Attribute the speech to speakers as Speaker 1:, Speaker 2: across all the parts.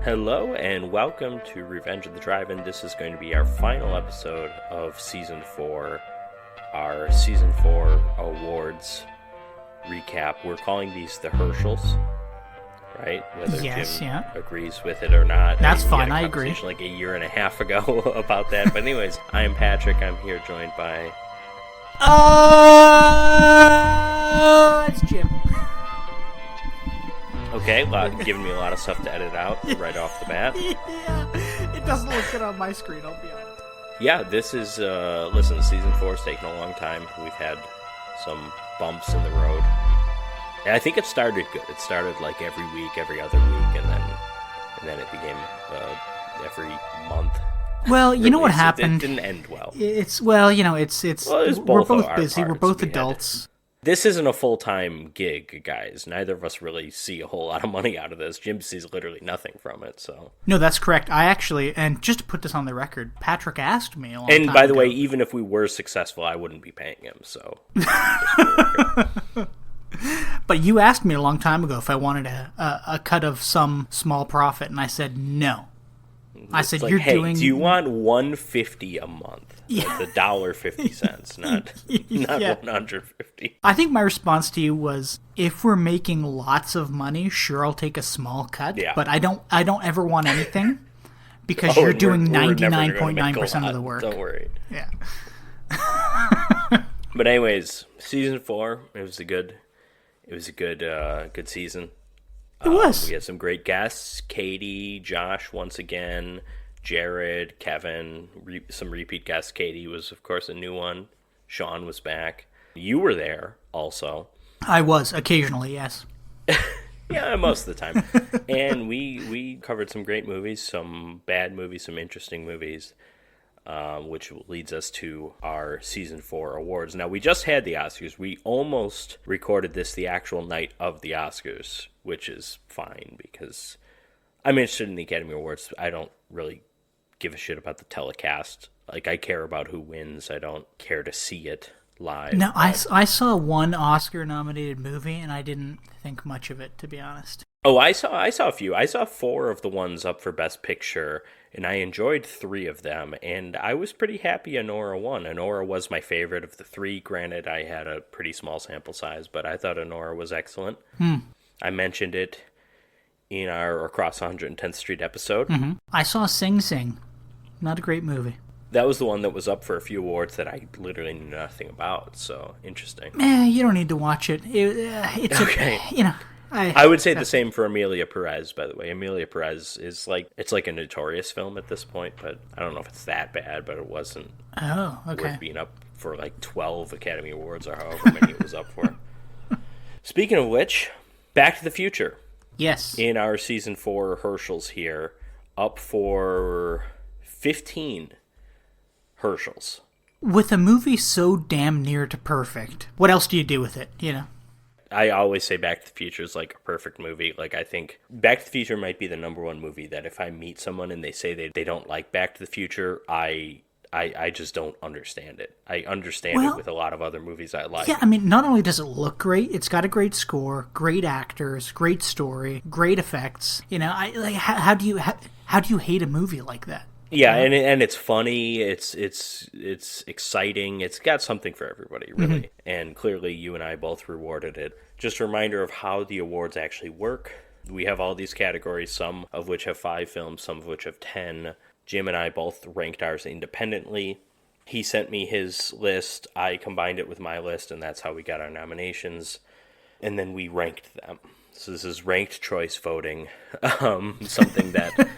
Speaker 1: Hello and welcome to Revenge of the Drive-In. This is going to be our final episode of Season 4, our Season 4 awards recap. We're calling these the Herschels, right? Whether Jim agrees with it or not.
Speaker 2: That's fine, I agree.
Speaker 1: Like a year and a half ago about that. But anyways, I am Patrick. I'm here joined by...
Speaker 2: It's Jim.
Speaker 1: Okay, giving me a lot of stuff to edit out right off the bat.
Speaker 2: Yeah, it doesn't look good on my screen, I'll be honest.
Speaker 1: Yeah, this is, listen, Season 4 has taken a long time. We've had some bumps in the road. And I think it started good. It started like every week, every other week, and then it became every month.
Speaker 2: Well, you know what happened?
Speaker 1: It didn't end well.
Speaker 2: We're both busy, we're both adults.
Speaker 1: This isn't a full-time gig, guys. Neither of us really see a whole lot of money out of this. Jim sees literally nothing from it, so...
Speaker 2: No, that's correct. I actually, and just to put this on the record, Patrick asked me a long time ago.
Speaker 1: And by the way, even if we were successful, I wouldn't be paying him, so...
Speaker 2: But you asked me a long time ago if I wanted a cut of some small profit, and I said no. I said,
Speaker 1: like,
Speaker 2: you're
Speaker 1: hey,
Speaker 2: doing...
Speaker 1: do you want $1.50 a month?
Speaker 2: Yeah.
Speaker 1: Like the $1.50, not
Speaker 2: Yeah.
Speaker 1: $150.
Speaker 2: I think my response to you was, if we're making lots of money, sure, I'll take a small cut.
Speaker 1: Yeah.
Speaker 2: But I don't ever want anything because you're doing 99.9% of the work.
Speaker 1: Don't worry.
Speaker 2: Yeah.
Speaker 1: But anyways, Season 4, it was a good season.
Speaker 2: It was.
Speaker 1: We had some great guests. Katie, Josh, once again, Jared, Kevin, some repeat guests. Katie was, of course, a new one. Sean was back. You were there also.
Speaker 2: I was, occasionally, yes.
Speaker 1: Yeah, most of the time. And we covered some great movies, some bad movies, some interesting movies, which leads us to our Season 4 awards. Now, we just had the Oscars. We almost recorded this the actual night of the Oscars, which is fine because I'm interested in the Academy Awards. I don't really give a shit about the telecast. Like, I care about who wins. I don't care to see it live.
Speaker 2: No, I saw one Oscar-nominated movie, and I didn't think much of it, to be honest.
Speaker 1: Oh, I saw a few. I saw 4 of the ones up for Best Picture, and I enjoyed 3 of them, and I was pretty happy Anora won. Anora was my favorite of the 3. Granted, I had a pretty small sample size, but I thought Anora was excellent. I mentioned it in our Across 110th Street episode.
Speaker 2: Mm-hmm. I saw Sing Sing. Not a great movie.
Speaker 1: That was the one that was up for a few awards that I literally knew nothing about, so interesting.
Speaker 2: You don't need to watch it. It's
Speaker 1: okay. I would say the same for Amelia Perez, by the way. Amelia Perez is it's like a notorious film at this point, but I don't know if it's that bad, but it wasn't worth being up for like 12 Academy Awards or however many it was up for. Speaking of which, Back to the Future.
Speaker 2: Yes.
Speaker 1: In our Season 4 Herschels here, up for 15 Herschels.
Speaker 2: With a movie so damn near to perfect, what else do you do with it,
Speaker 1: I always say Back to the Future is like a perfect movie. Like, I think Back to the Future might be the number one movie that if I meet someone and they say they don't like Back to the Future, I just don't understand it. I understand it with a lot of other movies I like.
Speaker 2: Yeah, I mean, not only does it look great, it's got a great score, great actors, great story, great effects. How do you hate a movie like that?
Speaker 1: Yeah, and it's funny, it's exciting, it's got something for everybody, really. Mm-hmm. And clearly you and I both rewarded it. Just a reminder of how the awards actually work. We have all these categories, some of which have 5 films, some of which have 10. Jim and I both ranked ours independently. He sent me his list, I combined it with my list, and that's how we got our nominations. And then we ranked them. So this is ranked choice voting, something that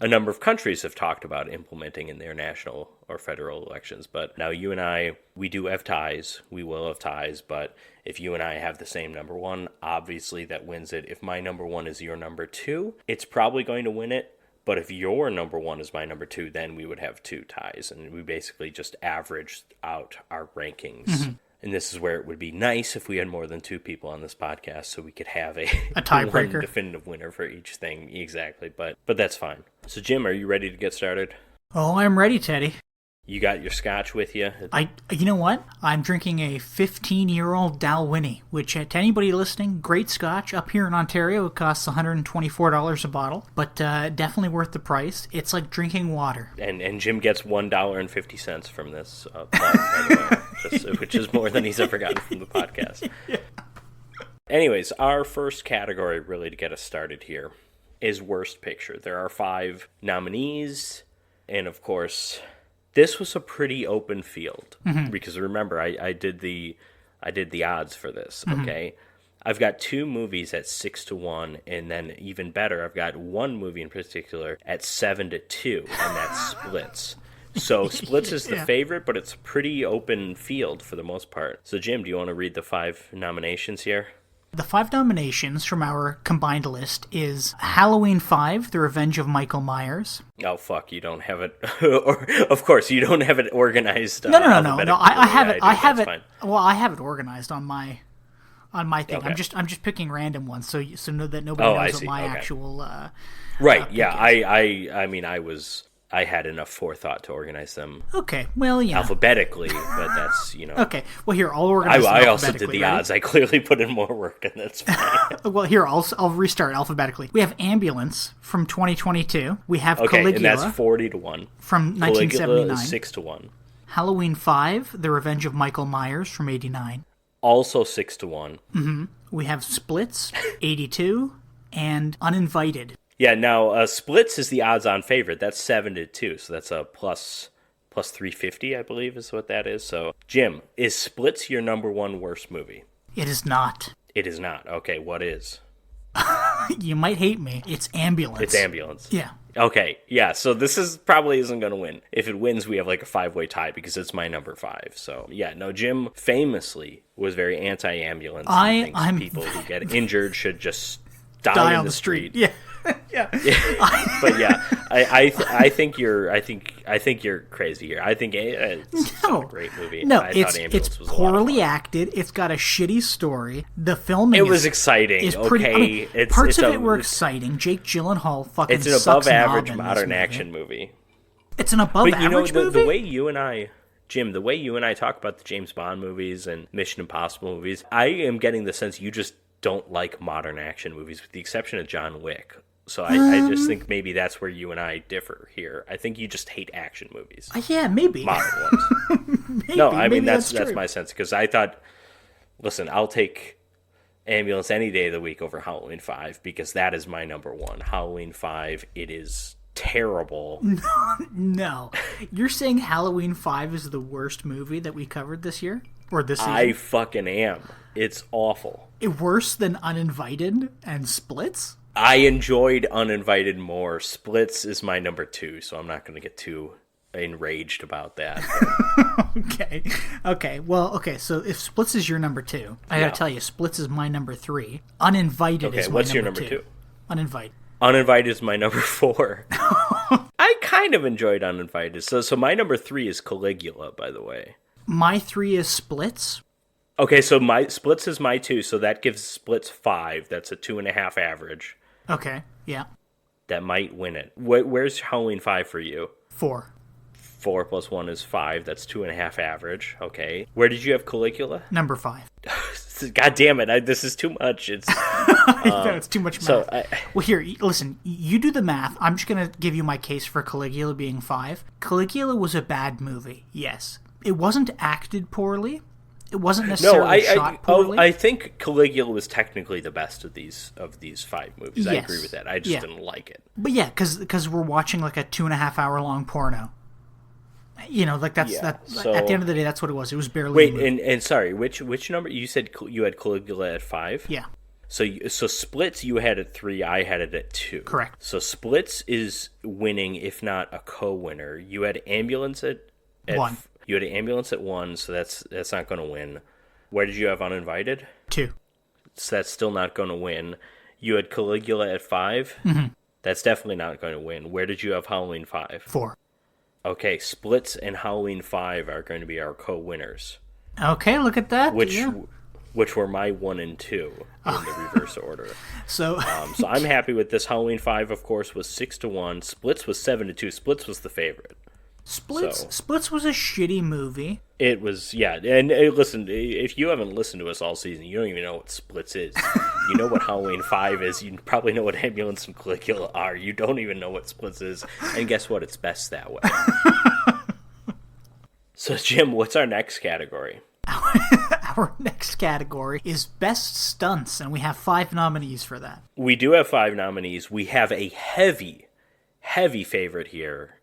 Speaker 1: a number of countries have talked about implementing in their national or federal elections. But now you and I, we do have ties. We will have ties. But if you and I have the same number 1, obviously that wins it. If my number 1 is your number 2, it's probably going to win it. But if your number 1 is my number 2, then we would have 2 ties. And we basically just averaged out our rankings. Mm-hmm. And this is where it would be nice if we had more than 2 people on this podcast so we could have a tiebreaker, one definitive winner for each thing. Exactly, but that's fine. So, Jim, are you ready to get started?
Speaker 2: Oh, I'm ready, Teddy.
Speaker 1: You got your scotch with you?
Speaker 2: You know what? I'm drinking a 15-year-old Dalwhinnie, which to anybody listening, great scotch. Up here in Ontario, it costs $124 a bottle, but definitely worth the price. It's like drinking water.
Speaker 1: And Jim gets $1.50 from this plug, by the way, which is more than he's ever gotten from the podcast. Yeah. Anyways, our first category, really, to get us started here, is Worst Picture. There are 5 nominees, and of course, this was a pretty open field, because remember, I did the odds for this, okay? I've got 2 movies at 6-1, and then even better, I've got 1 movie in particular at 7-2, and that's Splits. So Splits is the favorite, but it's a pretty open field for the most part. So Jim, do you want to read the 5 nominations here?
Speaker 2: The 5 nominations from our combined list is Halloween 5, The Revenge of Michael Myers.
Speaker 1: Oh, fuck, you don't have it. Of course, you don't have it organized.
Speaker 2: No. I have it. I have it. Fine. Well, I have it organized on my thing. Okay. I'm just picking random ones, so know that nobody knows what my actual.
Speaker 1: Right. Yeah. I had enough forethought to organize them.
Speaker 2: Okay, well, yeah.
Speaker 1: Alphabetically, but that's,
Speaker 2: Okay, well, here, I'll organize them
Speaker 1: I also did the odds. I clearly put in more work, and that's fine.
Speaker 2: Well, here, I'll restart alphabetically. We have Ambulance from 2022. We have Caligula.
Speaker 1: And that's 40-1.
Speaker 2: From 1979.
Speaker 1: 6-1.
Speaker 2: Halloween 5, The Revenge of Michael Myers from 89.
Speaker 1: Also 6-1.
Speaker 2: Mm-hmm. We have Splits, 82, and Uninvited.
Speaker 1: Yeah, now Splits is the odds-on favorite. That's 7-2, so that's a plus 350, I believe, is what that is. So, Jim, is Splits your number 1 worst movie?
Speaker 2: It is not.
Speaker 1: It is not. Okay, what is?
Speaker 2: You might hate me. It's Ambulance.
Speaker 1: It's Ambulance.
Speaker 2: Yeah.
Speaker 1: Okay, yeah, so this probably isn't going to win. If it wins, we have like a 5-way tie because it's my number 5. So, yeah, no, Jim famously was very anti-ambulance. He thinks people who get injured should just die on the street.
Speaker 2: Yeah. Yeah.
Speaker 1: But yeah, I think you're crazy here. I think it's a great movie.
Speaker 2: No, it's poorly acted. It's got a shitty story. The filming
Speaker 1: was exciting.
Speaker 2: Is pretty, parts of it were exciting. Jake Gyllenhaal fucking
Speaker 1: it's an above average modern action movie.
Speaker 2: It's an above average movie.
Speaker 1: The way you and I, Jim, the way you and I talk about the James Bond movies and Mission Impossible movies, I am getting the sense you just don't like modern action movies, with the exception of John Wick. So I just think maybe that's where you and I differ here. I think you just hate action movies.
Speaker 2: Yeah, maybe.
Speaker 1: Modern ones. No, I mean, that's my sense. Because I thought, listen, I'll take Ambulance any day of the week over Halloween 5, because that is my number 1. Halloween 5, it is terrible.
Speaker 2: No. You're saying Halloween 5 is the worst movie that we covered this year? Or this season?
Speaker 1: I fucking am. It's awful.
Speaker 2: Worse than Uninvited and Splits?
Speaker 1: I enjoyed Uninvited more. Splits is my number 2, so I'm not going to get too enraged about that.
Speaker 2: Okay. Well, so if Splits is your number 2, I gotta tell you, Splits is my number 3. Uninvited is my
Speaker 1: what's your
Speaker 2: number
Speaker 1: number 2?
Speaker 2: Uninvited.
Speaker 1: Uninvited is my number 4. I kind of enjoyed Uninvited. So my number 3 is Caligula, by the way.
Speaker 2: My 3 is Splits.
Speaker 1: Okay, so my Splits is my 2, so that gives Splits 5. That's a 2.5 average.
Speaker 2: Okay, yeah.
Speaker 1: That might win it. Where's Halloween 5 for you?
Speaker 2: 4.
Speaker 1: 4 plus 1 is 5. That's 2.5 average. Okay. Where did you have Caligula?
Speaker 2: Number 5.
Speaker 1: God damn it. This is too much. It's
Speaker 2: it's too much math. Well, here, listen. You do the math. I'm just going to give you my case for Caligula being 5. Caligula was a bad movie, yes. It wasn't acted poorly. It wasn't necessarily shot poorly.
Speaker 1: I think Caligula was technically the best of these 5 movies. Yes. I agree with that. I just didn't like it.
Speaker 2: But yeah, because we're watching like a 2.5 hour long porno. Like that's so, at the end of the day, that's what it was. It was barely.
Speaker 1: Wait, and sorry, which number you said you had Caligula at 5?
Speaker 2: Yeah.
Speaker 1: So Splits you had at 3. I had it at 2.
Speaker 2: Correct.
Speaker 1: So Splits is winning, if not a co-winner. You had Ambulance at
Speaker 2: 1.
Speaker 1: You had an Ambulance at 1, so that's not going to win. Where did you have Uninvited?
Speaker 2: 2.
Speaker 1: So that's still not going to win. You had Caligula at 5?
Speaker 2: Mm-hmm.
Speaker 1: That's definitely not going to win. Where did you have Halloween 5?
Speaker 2: 4.
Speaker 1: Okay, Splits and Halloween 5 are going to be our co-winners.
Speaker 2: Okay, look at that.
Speaker 1: Which were my 1 and 2 in the reverse order.
Speaker 2: So
Speaker 1: I'm happy with this. Halloween 5, of course, was 6-1. Splits was 7-2. Splits was the favorite.
Speaker 2: Splits was a shitty movie.
Speaker 1: It was, yeah. And listen, if you haven't listened to us all season, you don't even know what Splits is. You know what Halloween 5 is. You probably know what Ambulance and Caligula are. You don't even know what Splits is. And guess what? It's best that way. So, Jim, what's our next category?
Speaker 2: Our next category is Best Stunts, and we have 5 nominees for that.
Speaker 1: We do have 5 nominees. We have a heavy favorite here,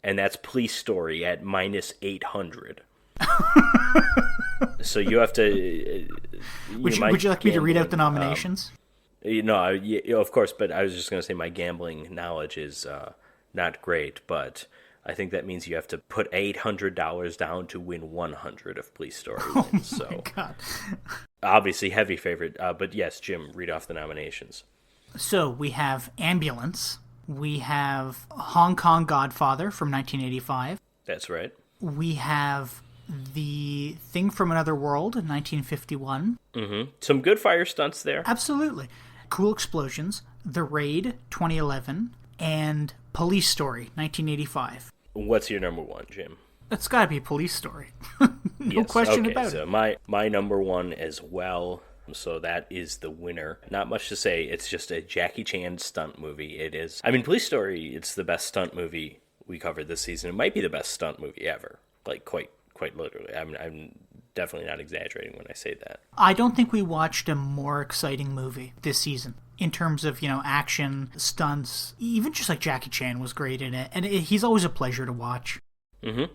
Speaker 1: and that's Police Story at minus 800. So you have to...
Speaker 2: Would you like me to read out the nominations?
Speaker 1: Of course, but I was just going to say my gambling knowledge is not great, but I think that means you have to put $800 down to win 100 of Police Story wins.
Speaker 2: Oh my God.
Speaker 1: Obviously heavy favorite, but yes, Jim, read off the nominations.
Speaker 2: So we have Ambulance. We have Hong Kong Godfather from 1985.
Speaker 1: That's right.
Speaker 2: We have The Thing from Another World in 1951.
Speaker 1: Mm-hmm. Some good fire stunts there.
Speaker 2: Absolutely. Cool Explosions, The Raid 2011, and Police Story 1985.
Speaker 1: What's your number one, Jim?
Speaker 2: That's got to be Police Story. No
Speaker 1: yes.
Speaker 2: question
Speaker 1: okay,
Speaker 2: about
Speaker 1: so
Speaker 2: it.
Speaker 1: My number one as well. So that is the winner. Not much to say. It's just a Jackie Chan stunt movie. It is. I mean, Police Story, it's the best stunt movie we covered this season. It might be the best stunt movie ever. Like, quite literally. I'm definitely not exaggerating when I say that.
Speaker 2: I don't think we watched a more exciting movie this season. In terms of, action, stunts, even just like Jackie Chan was great in it. And he's always a pleasure to watch.
Speaker 1: Mm-hmm.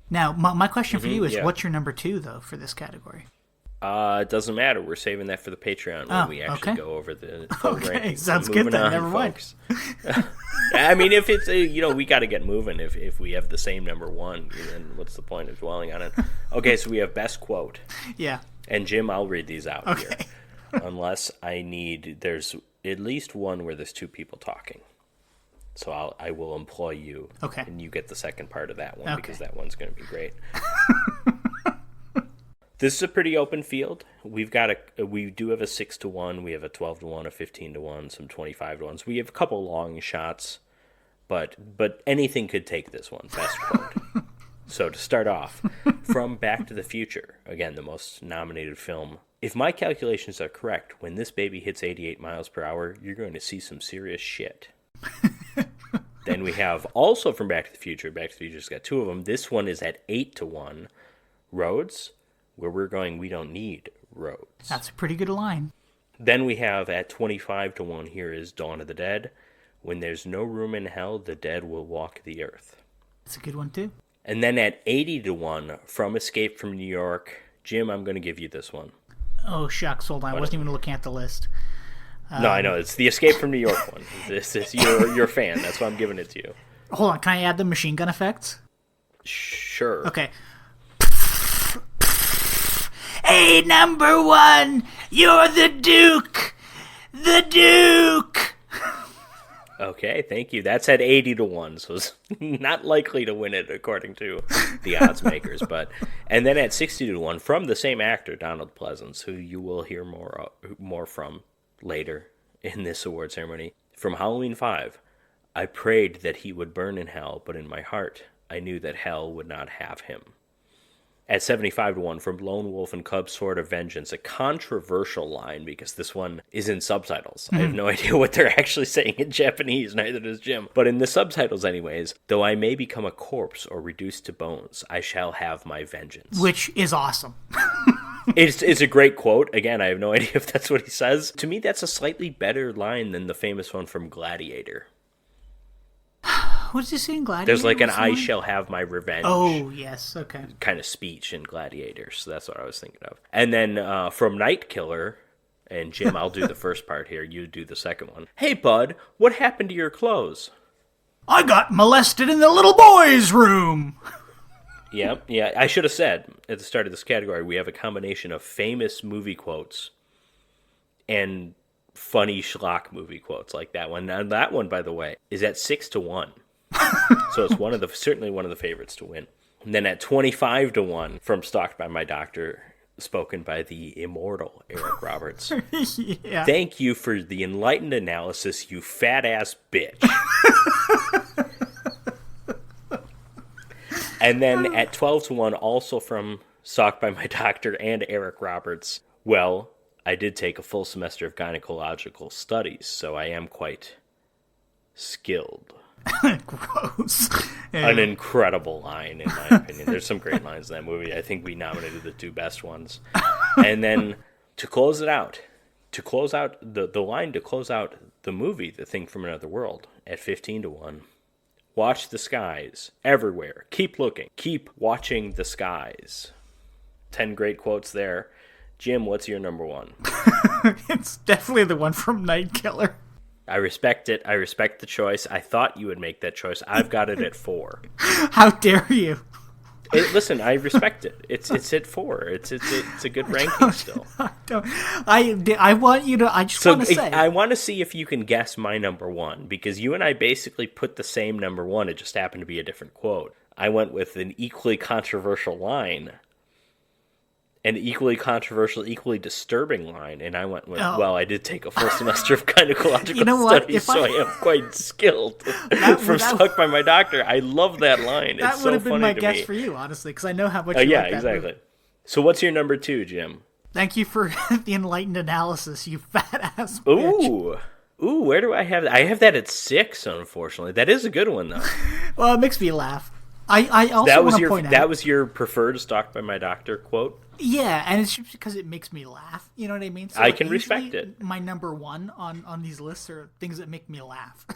Speaker 2: Now, my question for you is,
Speaker 1: yeah.
Speaker 2: What's your number 2, though, for this category?
Speaker 1: It doesn't matter. We're saving that for the Patreon when we actually go over the full
Speaker 2: Okay,
Speaker 1: rankings.
Speaker 2: sounds good then.
Speaker 1: On,
Speaker 2: Never mind.
Speaker 1: I mean, if it's, we got to get moving. If we have the same number one, then what's the point of dwelling on it? Okay, so we have best quote.
Speaker 2: Yeah.
Speaker 1: And Jim, I'll read these out here.
Speaker 2: Okay.
Speaker 1: Unless there's at least one where there's 2 people talking. So I will employ you.
Speaker 2: Okay.
Speaker 1: And you get the second part of that one
Speaker 2: Okay.
Speaker 1: because that one's going to be great. This is a pretty open field. We do have a 6-1, we have a 12-1, a 15-1, some 25-1s. We have a couple long shots, but anything could take this one. Best quote. So to start off, from Back to the Future, again the most nominated film. If my calculations are correct, when this baby hits 88 miles per hour, you're going to see some serious shit. Then we have also from Back to the Future. Back to the Future's got 2 of them. This one is at 8-1. Roads. Where we're going, we don't need roads.
Speaker 2: That's a pretty good line.
Speaker 1: Then we have at 25-1 here is Dawn of the Dead. When there's no room in hell, the dead will walk the earth.
Speaker 2: That's a good one, too.
Speaker 1: And then at 80-1 from Escape from New York. Jim, I'm going to give you this one.
Speaker 2: Oh, shucks. Hold on. I wasn't even looking at the list.
Speaker 1: No, I know. It's the Escape from New York one. This is your fan. That's why I'm giving it to you.
Speaker 2: Hold on. Can I add the machine gun effects?
Speaker 1: Sure.
Speaker 2: Okay. Hey, number 1, you're the Duke! The Duke!
Speaker 1: Okay, thank you. That's at 80-1, so it's not likely to win it according to the odds makers. And then at 60-1 from the same actor, Donald Pleasance, who you will hear more from later in this award ceremony. From Halloween 5, I prayed that he would burn in hell, but in my heart I knew that hell would not have him. At 75-1 from Lone Wolf and Cub's Sword of Vengeance, a controversial line because this one is in subtitles. I have no idea what they're actually saying in Japanese, neither does Jim. But in the subtitles anyways, though I may become a corpse or reduced to bones, I shall have my vengeance.
Speaker 2: Which is awesome.
Speaker 1: It's a great quote. Again, I have no idea if that's what he says. To me, that's a slightly better line than the famous one from Gladiator.
Speaker 2: What does he say in Gladiator?
Speaker 1: There's like an I shall have my revenge.
Speaker 2: Oh, yes, okay.
Speaker 1: Kind of speech in Gladiator, so that's what I was thinking of. And then from Night Killer, and Jim, I'll do the first part here, you do the second one. Hey, bud, what happened to your clothes?
Speaker 2: I got molested in the little boy's room!
Speaker 1: Yeah, I should have said at the start of this category, we have a combination of famous movie quotes and funny schlock movie quotes like that one. And that one, by the way, is at 6-1. So it's certainly one of the favorites to win. And then at 25-1 from Stalked by My Doctor, spoken by the immortal Eric Roberts.
Speaker 2: Yeah.
Speaker 1: Thank you for the enlightened analysis, you fat ass bitch. And then at 12-1, also from Stalked by My Doctor and Eric Roberts, well, I did take a full semester of gynecological studies, so I am quite skilled.
Speaker 2: Gross.
Speaker 1: An incredible line, in my opinion. There's some great lines in that movie. I think we nominated the 2 best ones. And then to close it out, the line to close out the movie, The Thing from Another World, at 15-1. Watch the skies everywhere. Keep looking. Keep watching the skies. 10 great quotes there. Jim, what's your number 1?
Speaker 2: It's definitely the one from Night Killer.
Speaker 1: I respect it. I respect the choice. I thought you would make that choice. I've got it at 4.
Speaker 2: How dare you?
Speaker 1: Listen, I respect it. It's at 4. It's a good ranking still.
Speaker 2: I want you to. I just want to say.
Speaker 1: I want to see if you can guess my number 1, because you and I basically put the same number 1. It just happened to be a different quote. I went with an equally controversial line. An equally controversial, equally disturbing line, and I went with, well, I did take a full semester of gynecological studies, so I am quite skilled. From Stalked by My Doctor. I love that line.
Speaker 2: That
Speaker 1: it's
Speaker 2: would
Speaker 1: so
Speaker 2: have been
Speaker 1: funny
Speaker 2: my
Speaker 1: to
Speaker 2: guess
Speaker 1: me.
Speaker 2: for you, honestly, because I know how much you
Speaker 1: yeah,
Speaker 2: like that
Speaker 1: exactly.
Speaker 2: movie.
Speaker 1: So what's your number 2, Jim?
Speaker 2: Thank you for the enlightened analysis, you fat ass bitch.
Speaker 1: Ooh, where do I have that? I have that at 6, unfortunately. That is a good one, though.
Speaker 2: Well, it makes me laugh. I also want to point out...
Speaker 1: That was your preferred Stalked by My Doctor quote?
Speaker 2: Yeah, and it's just because it makes me laugh. You know what I mean? So
Speaker 1: I can respect it.
Speaker 2: My number 1 on these lists are things that make me laugh.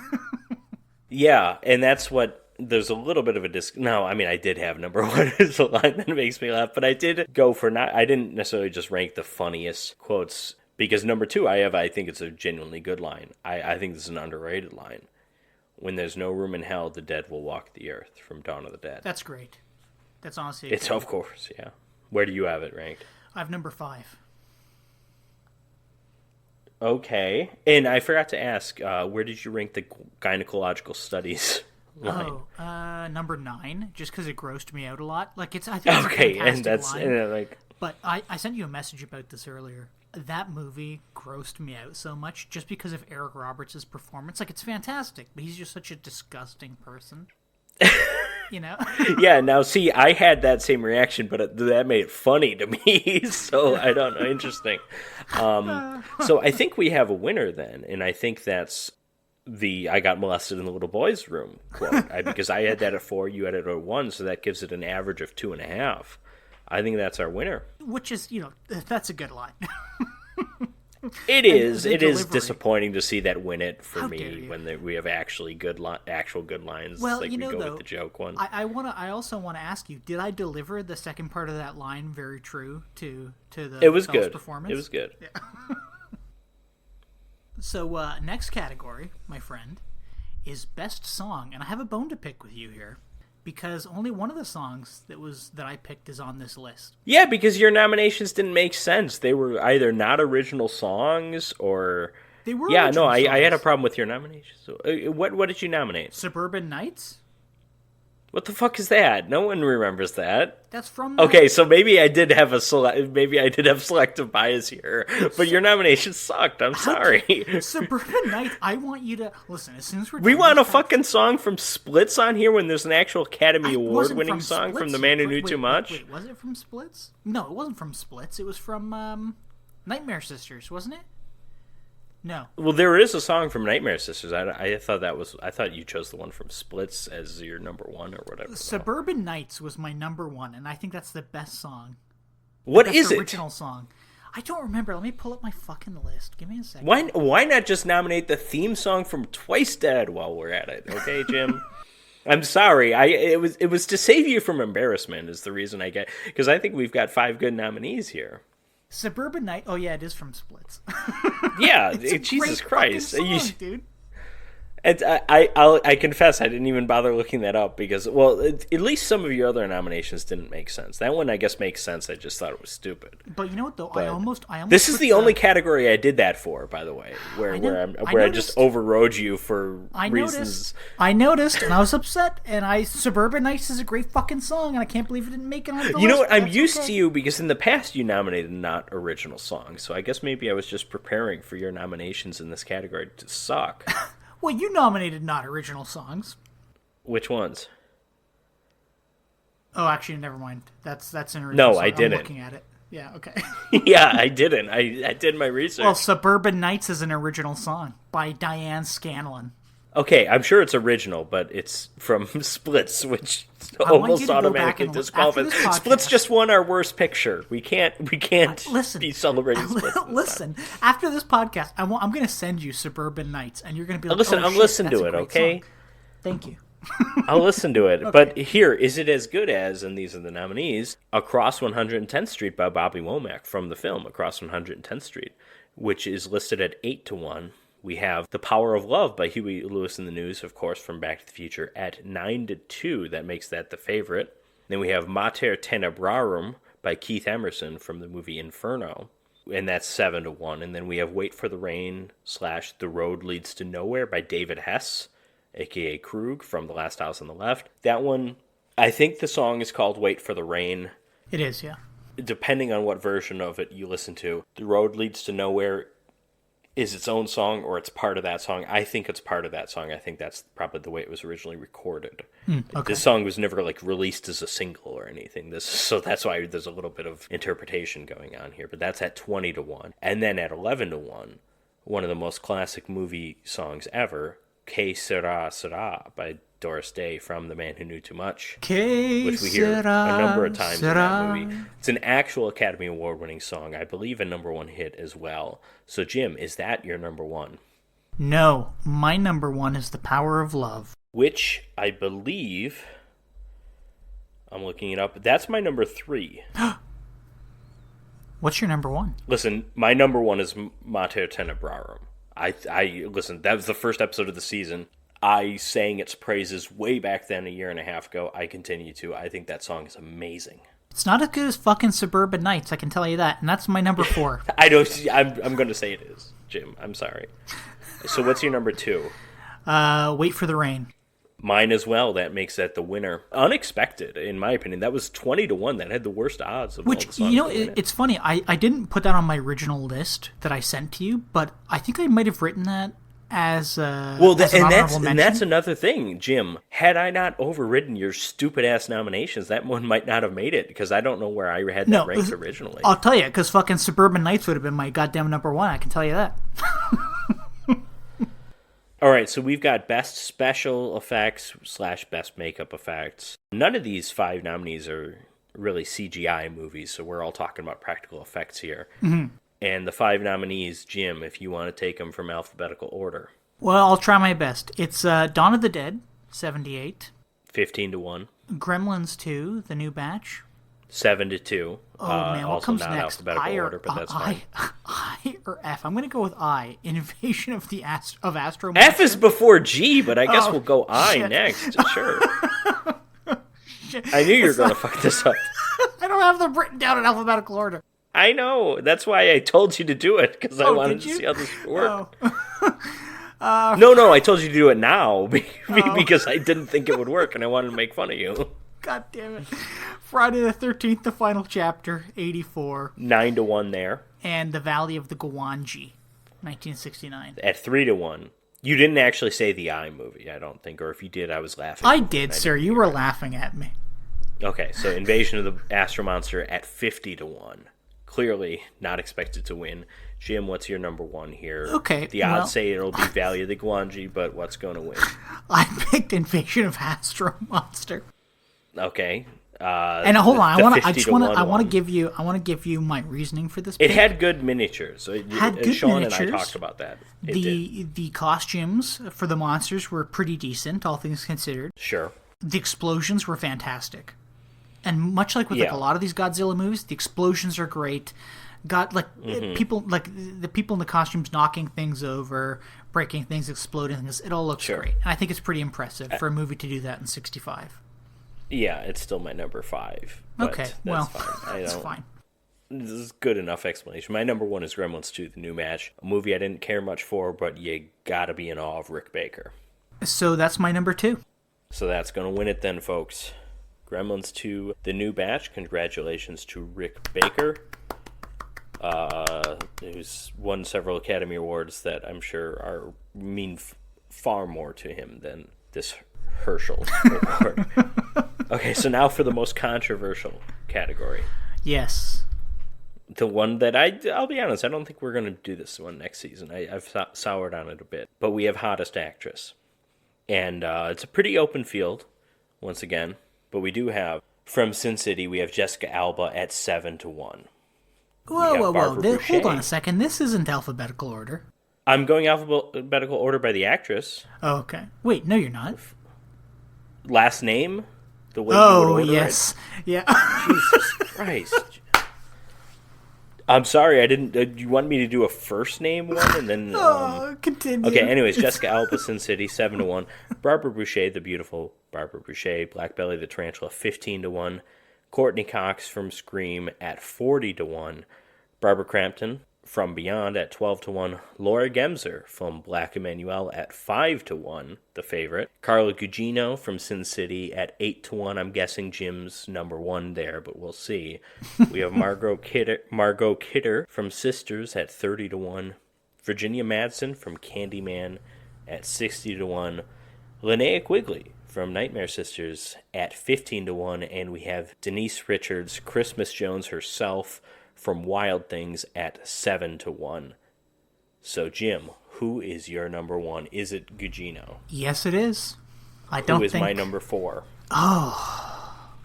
Speaker 1: Yeah, and that's what... There's a little bit of a No, I mean, I did have number 1 as a line that makes me laugh, but I did go for not... I didn't necessarily just rank the funniest quotes, because number 2 I think it's a genuinely good line. I think this is an underrated line. When there's no room in hell, the dead will walk the earth, from Dawn of the Dead.
Speaker 2: That's great. That's honestly...
Speaker 1: It's, of course, yeah. Where do you have it ranked?
Speaker 2: I have number 5.
Speaker 1: Okay. And I forgot to ask, where did you rank the gynecological studies line?
Speaker 2: Number 9, just because it grossed me out a lot. Like, I think it's
Speaker 1: okay,
Speaker 2: a fantastic
Speaker 1: and that's
Speaker 2: line.
Speaker 1: and like.
Speaker 2: But I sent you a message about this earlier. That movie grossed me out so much just because of Eric Roberts' performance. Like, it's fantastic, but he's just such a disgusting person. You know?
Speaker 1: Yeah, now see, I had that same reaction, but that made it funny to me, so I don't know. Interesting. So I think we have a winner then, and I think that's the I got molested in the little boy's room quote. Because I had that at 4, you had it at 1, so that gives it an average of 2.5. I think that's our winner.
Speaker 2: Which is, that's a good line.
Speaker 1: It is. It is disappointing to see that win it for me when we have actually actual good lines.
Speaker 2: Well,
Speaker 1: like
Speaker 2: we
Speaker 1: go
Speaker 2: though,
Speaker 1: with the joke one.
Speaker 2: I also want to ask you: did I deliver the second part of that line very true to the?
Speaker 1: It was good.
Speaker 2: Performance?
Speaker 1: It was good.
Speaker 2: Yeah. So next category, my friend, is best song, and I have a bone to pick with you here. Because only one of the songs that I picked is on this list.
Speaker 1: Yeah, because your nominations didn't make sense. They were either not original songs or...
Speaker 2: They were
Speaker 1: Yeah, no,
Speaker 2: songs.
Speaker 1: I had a problem with your nominations. So, what did you nominate?
Speaker 2: Suburban Nights?
Speaker 1: What the fuck is that? No one remembers that.
Speaker 2: That's from...
Speaker 1: Okay, so maybe I did have selective bias here, but your nomination sucked. I'm sorry.
Speaker 2: Suburban Nights, I want you to... Listen, as soon as
Speaker 1: we want a fucking song from Splits on here when there's an actual Academy Award-winning song
Speaker 2: Splits.
Speaker 1: from The Man Who Knew Too Much?
Speaker 2: Wait, was it from Splits? No, it wasn't from Splits. It was from Nightmare Sisters, wasn't it? No.
Speaker 1: Well, there is a song from Nightmare Sisters. I thought you chose the one from Splits as your number 1 or whatever.
Speaker 2: Suburban Nights was my number 1, and I think that's the best song.
Speaker 1: What is it?
Speaker 2: Original song. I don't remember. Let me pull up my fucking list. Give me a second.
Speaker 1: Why not just nominate the theme song from Twice Dead while we're at it? Okay, Jim. I'm sorry. It was to save you from embarrassment is the reason I get, because I think we've got 5 good nominees here.
Speaker 2: Suburban Night. Oh yeah, it is from Splits.
Speaker 1: Yeah, Jesus Christ,
Speaker 2: song, dude.
Speaker 1: And I confess I didn't even bother looking that up because, well, at least some of your other nominations didn't make sense. That one I guess makes sense. I just thought it was stupid.
Speaker 2: But you know what though? I almost.
Speaker 1: This is the only category I did that for, by the way, where I just overrode you for reasons.
Speaker 2: I noticed, and I was upset. And Suburban Nights is a great fucking song, and I can't believe it didn't make it on the list.
Speaker 1: You know what? I'm used to you because in the past you nominated not original songs, so I guess maybe I was just preparing for your nominations in this category to suck.
Speaker 2: Well, you nominated not original songs.
Speaker 1: Which ones?
Speaker 2: Oh, actually, never mind. That's an original
Speaker 1: No,
Speaker 2: song.
Speaker 1: I didn't.
Speaker 2: I'm looking at it. Yeah, okay.
Speaker 1: Yeah, I didn't. I did my research.
Speaker 2: Well, Suburban Nights is an original song by Diane Scanlon.
Speaker 1: Okay, I'm sure it's original, but it's from Splits, which almost automatically disqualifies. Splits just won our worst picture. We can't be celebrating Splits.
Speaker 2: Listen, after this podcast, I'm going to send you Suburban Nights, and you're going to be like,
Speaker 1: I'll listen to it, okay?
Speaker 2: Song. Thank you.
Speaker 1: I'll listen to it.
Speaker 2: Okay.
Speaker 1: But here, is it as good as, and these are the nominees, Across 110th Street by Bobby Womack from the film Across 110th Street, which is listed at 8-1. We have The Power of Love by Huey Lewis and the News, of course, from Back to the Future, at 9-2. That makes that the favorite. Then we have Mater Tenebrarum by Keith Emerson from the movie Inferno, and that's 7-1. And then we have Wait for the Rain / The Road Leads to Nowhere by David Hess, a.k.a. Krug, from The Last House on the Left. That one, I think the song is called Wait for the Rain.
Speaker 2: It is, yeah.
Speaker 1: Depending on what version of it you listen to. The Road Leads to Nowhere is its own song, or it's part of that song. I think it's part of that song. I think that's probably the way it was originally recorded.
Speaker 2: Okay.
Speaker 1: This song was never released as a single or anything. So that's why there's a little bit of interpretation going on here. But that's at 20-1. And then at 11-1, one of the most classic movie songs ever, Que Sera Sera by Doris Day from The Man Who Knew Too Much, which we hear a number of times in that movie. It's an actual Academy Award-winning song. I believe a #1 hit as well. So, Jim, is that your number one?
Speaker 2: No, my number one is The Power of Love.
Speaker 1: Which I believe, I'm looking it up, that's my number 3.
Speaker 2: What's your number one?
Speaker 1: Listen, my number one is Mater Tenebrarum. I listen, that was the first episode of the season. I sang its praises way back then, a year and a half ago. I continue to. I think that song is amazing.
Speaker 2: It's not as good as fucking Suburban Nights, I can tell you that. And that's my number 4.
Speaker 1: I'm going to say it is, Jim. I'm sorry. So what's your number 2?
Speaker 2: Wait for the Rain.
Speaker 1: Mine as well. That makes that the winner. Unexpected, in my opinion. That was 20-1. That had the worst odds of all the songs.
Speaker 2: Which, you know, it's funny. I didn't put that on my original list that I sent to you, but I think I might have written that as
Speaker 1: and that's another thing, Jim. Had I not overridden your stupid ass nominations, that one might not have made it, because I don't know where I had that ranked originally.
Speaker 2: I'll tell you, because fucking Suburban Nights would have been my goddamn number 1. I can tell you that.
Speaker 1: All right, so we've got Best Special Effects / Best Makeup Effects. None of these 5 nominees are really CGI movies, so we're all talking about practical effects here. Mm-hmm. And the 5 nominees, Jim, if you want to take them from alphabetical order.
Speaker 2: Well, I'll try my best. It's Dawn of the Dead, 78.
Speaker 1: 15-1.
Speaker 2: Gremlins 2, the new batch.
Speaker 1: 7-2.
Speaker 2: Oh, man, what
Speaker 1: also
Speaker 2: comes
Speaker 1: not
Speaker 2: next?
Speaker 1: Alphabetical order, but that's fine.
Speaker 2: I or F? I'm going to go with I. Invasion of Astro Monster.
Speaker 1: F is before G, but I guess we'll go I next. Sure. I knew you were going to fuck this up.
Speaker 2: I don't have them written down in alphabetical order.
Speaker 1: I know. That's why I told you to do it, because I wanted to see how this would work.
Speaker 2: Oh.
Speaker 1: No, I told you to do it now because I didn't think it would work, and I wanted to make fun of you.
Speaker 2: God damn it. Friday the 13th, the final chapter, 84.
Speaker 1: 9-1 there.
Speaker 2: And The Valley of the Gwanji, 1969.
Speaker 1: At 3-1. You didn't actually say the I movie, I don't think, or if you did, I was laughing.
Speaker 2: I did, sir. You were laughing at me.
Speaker 1: Okay, so Invasion of the Astro Monster at 50-1. Clearly not expected to win. Jim, what's your number 1 here?
Speaker 2: Okay,
Speaker 1: the odds say it'll be Valley of the Gwanji, but what's going to win?
Speaker 2: I picked Invasion of Astro Monster.
Speaker 1: Okay.
Speaker 2: And hold on, I want to give you my reasoning for this.
Speaker 1: It had good miniatures. So Sean and I talked about that.
Speaker 2: The costumes for the monsters were pretty decent, all things considered.
Speaker 1: Sure.
Speaker 2: The explosions were fantastic, and much like with a lot of these Godzilla movies, the explosions are great. People the people in the costumes knocking things over, breaking things, exploding things. It all looks great, and I think it's pretty impressive for a movie to do that in '65.
Speaker 1: Yeah, it's still my number 5.
Speaker 2: Okay, well,
Speaker 1: fine.
Speaker 2: That's fine.
Speaker 1: This is good enough explanation. My number 1 is Gremlins 2, The New Match, a movie I didn't care much for, but you gotta be in awe of Rick Baker.
Speaker 2: So that's my number 2.
Speaker 1: So that's gonna win it then, folks. Gremlins 2, The New Batch. Congratulations to Rick Baker, who's won several Academy Awards that I'm sure mean far more to him than this Herschel Award. Okay, so now for the most controversial category.
Speaker 2: Yes.
Speaker 1: The one that I'll be honest, I don't think we're going to do this one next season. I've soured on it a bit. But we have hottest actress. And it's a pretty open field, once again. But we do have, from Sin City, we have Jessica Alba at 7-1.
Speaker 2: Whoa. Hold on a second. This isn't alphabetical order.
Speaker 1: I'm going alphabetical order by the actress.
Speaker 2: Oh, okay. Wait, no, you're not.
Speaker 1: Last name? The way you would order
Speaker 2: yes.
Speaker 1: it?
Speaker 2: Yeah.
Speaker 1: Jesus Christ. I'm sorry, I didn't... you want me to do a first name one and then...
Speaker 2: continue.
Speaker 1: Okay, anyways, Jessica Alba, Sin City, 7-1. Barbara Boucher, the beautiful Barbara Boucher, Black Belly the Tarantula, 15-1. Courtney Cox from Scream at 40-1. Barbara Crampton from Beyond at 12-1. Laura Gemser from Black Emanuelle at 5-1, the favorite. Carla Gugino from Sin City at 8-1. I'm guessing Jim's number one there, but we'll see. We have Margot Kidder from Sisters at 30-1. Virginia Madsen from Candyman at 60-1. Linnea Quigley from Nightmare Sisters at 15-1. And we have Denise Richards, Christmas Jones herself, from Wild Things at 7-1. So, Jim, who is your number one? Is it Gugino?
Speaker 2: Yes, it is. Who
Speaker 1: is my number 4?
Speaker 2: Oh.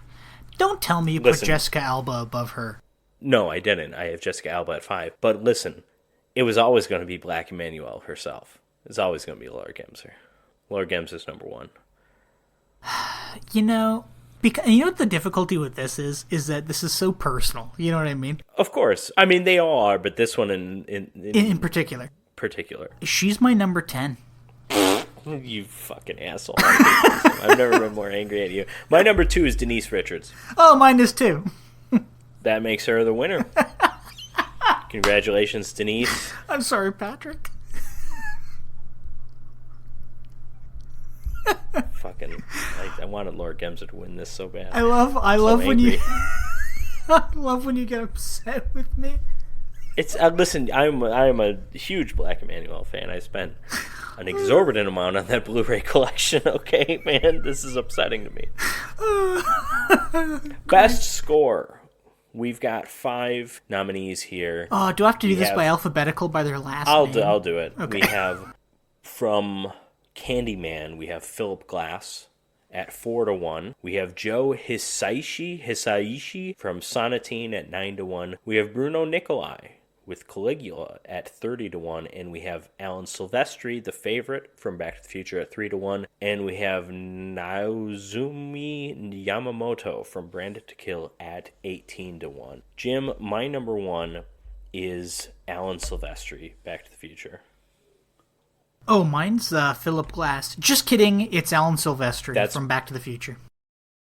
Speaker 2: Don't tell me you put Jessica Alba above her.
Speaker 1: No, I didn't. I have Jessica Alba at 5. But listen, it was always going to be Black Emanuelle herself. It's always going to be Laura Gemser. Laura Gemser's number 1.
Speaker 2: You know... Because you know what the difficulty with this is that this is so personal. You know what I mean?
Speaker 1: Of course. I mean, they all are, but this one in
Speaker 2: particular. She's my number 10.
Speaker 1: You fucking asshole. I've never been more angry at you. My number 2 is Denise Richards.
Speaker 2: Oh, mine is too.
Speaker 1: That makes her the winner. Congratulations, Denise.
Speaker 2: I'm sorry, Patrick.
Speaker 1: Fucking, I wanted Laura Gemser to win this so bad.
Speaker 2: I love when you I love when you get upset with me.
Speaker 1: It's listen, I'm a huge Black Emanuelle fan. I spent an exorbitant amount on that Blu-ray collection. Okay, man, this is upsetting to me. Best score. We've got 5 nominees here.
Speaker 2: Oh, do I have to do this by alphabetical by their last name?
Speaker 1: I'll do it.
Speaker 2: Okay.
Speaker 1: We have from Candyman, we have Philip Glass at 4-1. We have Joe Hisaishi from Sonatine at 9-1. We have Bruno Nicolai with Caligula at 30-1. And we have Alan Silvestri, the favorite, from Back to the Future at 3-1. And we have Naozumi Yamamoto from Branded to Kill at 18-1. Jim, my number 1 is Alan Silvestri, Back to the Future.
Speaker 2: Oh, mine's Philip Glass. Just kidding, it's Alan Silvestri from Back to the Future.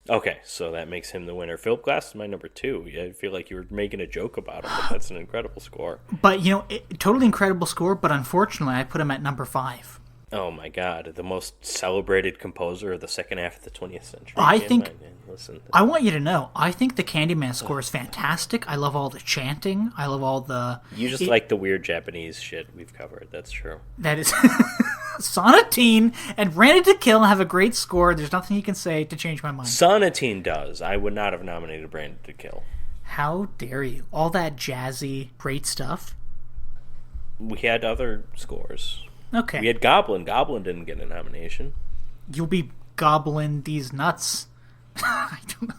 Speaker 1: Okay, so that makes him the winner. Philip Glass is my number 2. I feel like you were making a joke about him, but that's an incredible score.
Speaker 2: But, totally incredible score, but unfortunately I put him at number 5.
Speaker 1: Oh my God, the most celebrated composer of the second half of the 20th century.
Speaker 2: I want you to know, I think the Candyman score is fantastic. I love all the chanting. I love all the...
Speaker 1: You just like the weird Japanese shit we've covered. That's true.
Speaker 2: That is... Sonatine and Branded to Kill have a great score. There's nothing you can say to change my mind.
Speaker 1: Sonatine does. I would not have nominated Branded to Kill.
Speaker 2: How dare you? All that jazzy, great stuff.
Speaker 1: We had other scores.
Speaker 2: Okay.
Speaker 1: We had Goblin. Goblin didn't get a nomination.
Speaker 2: You'll be gobbling these nuts. I don't know.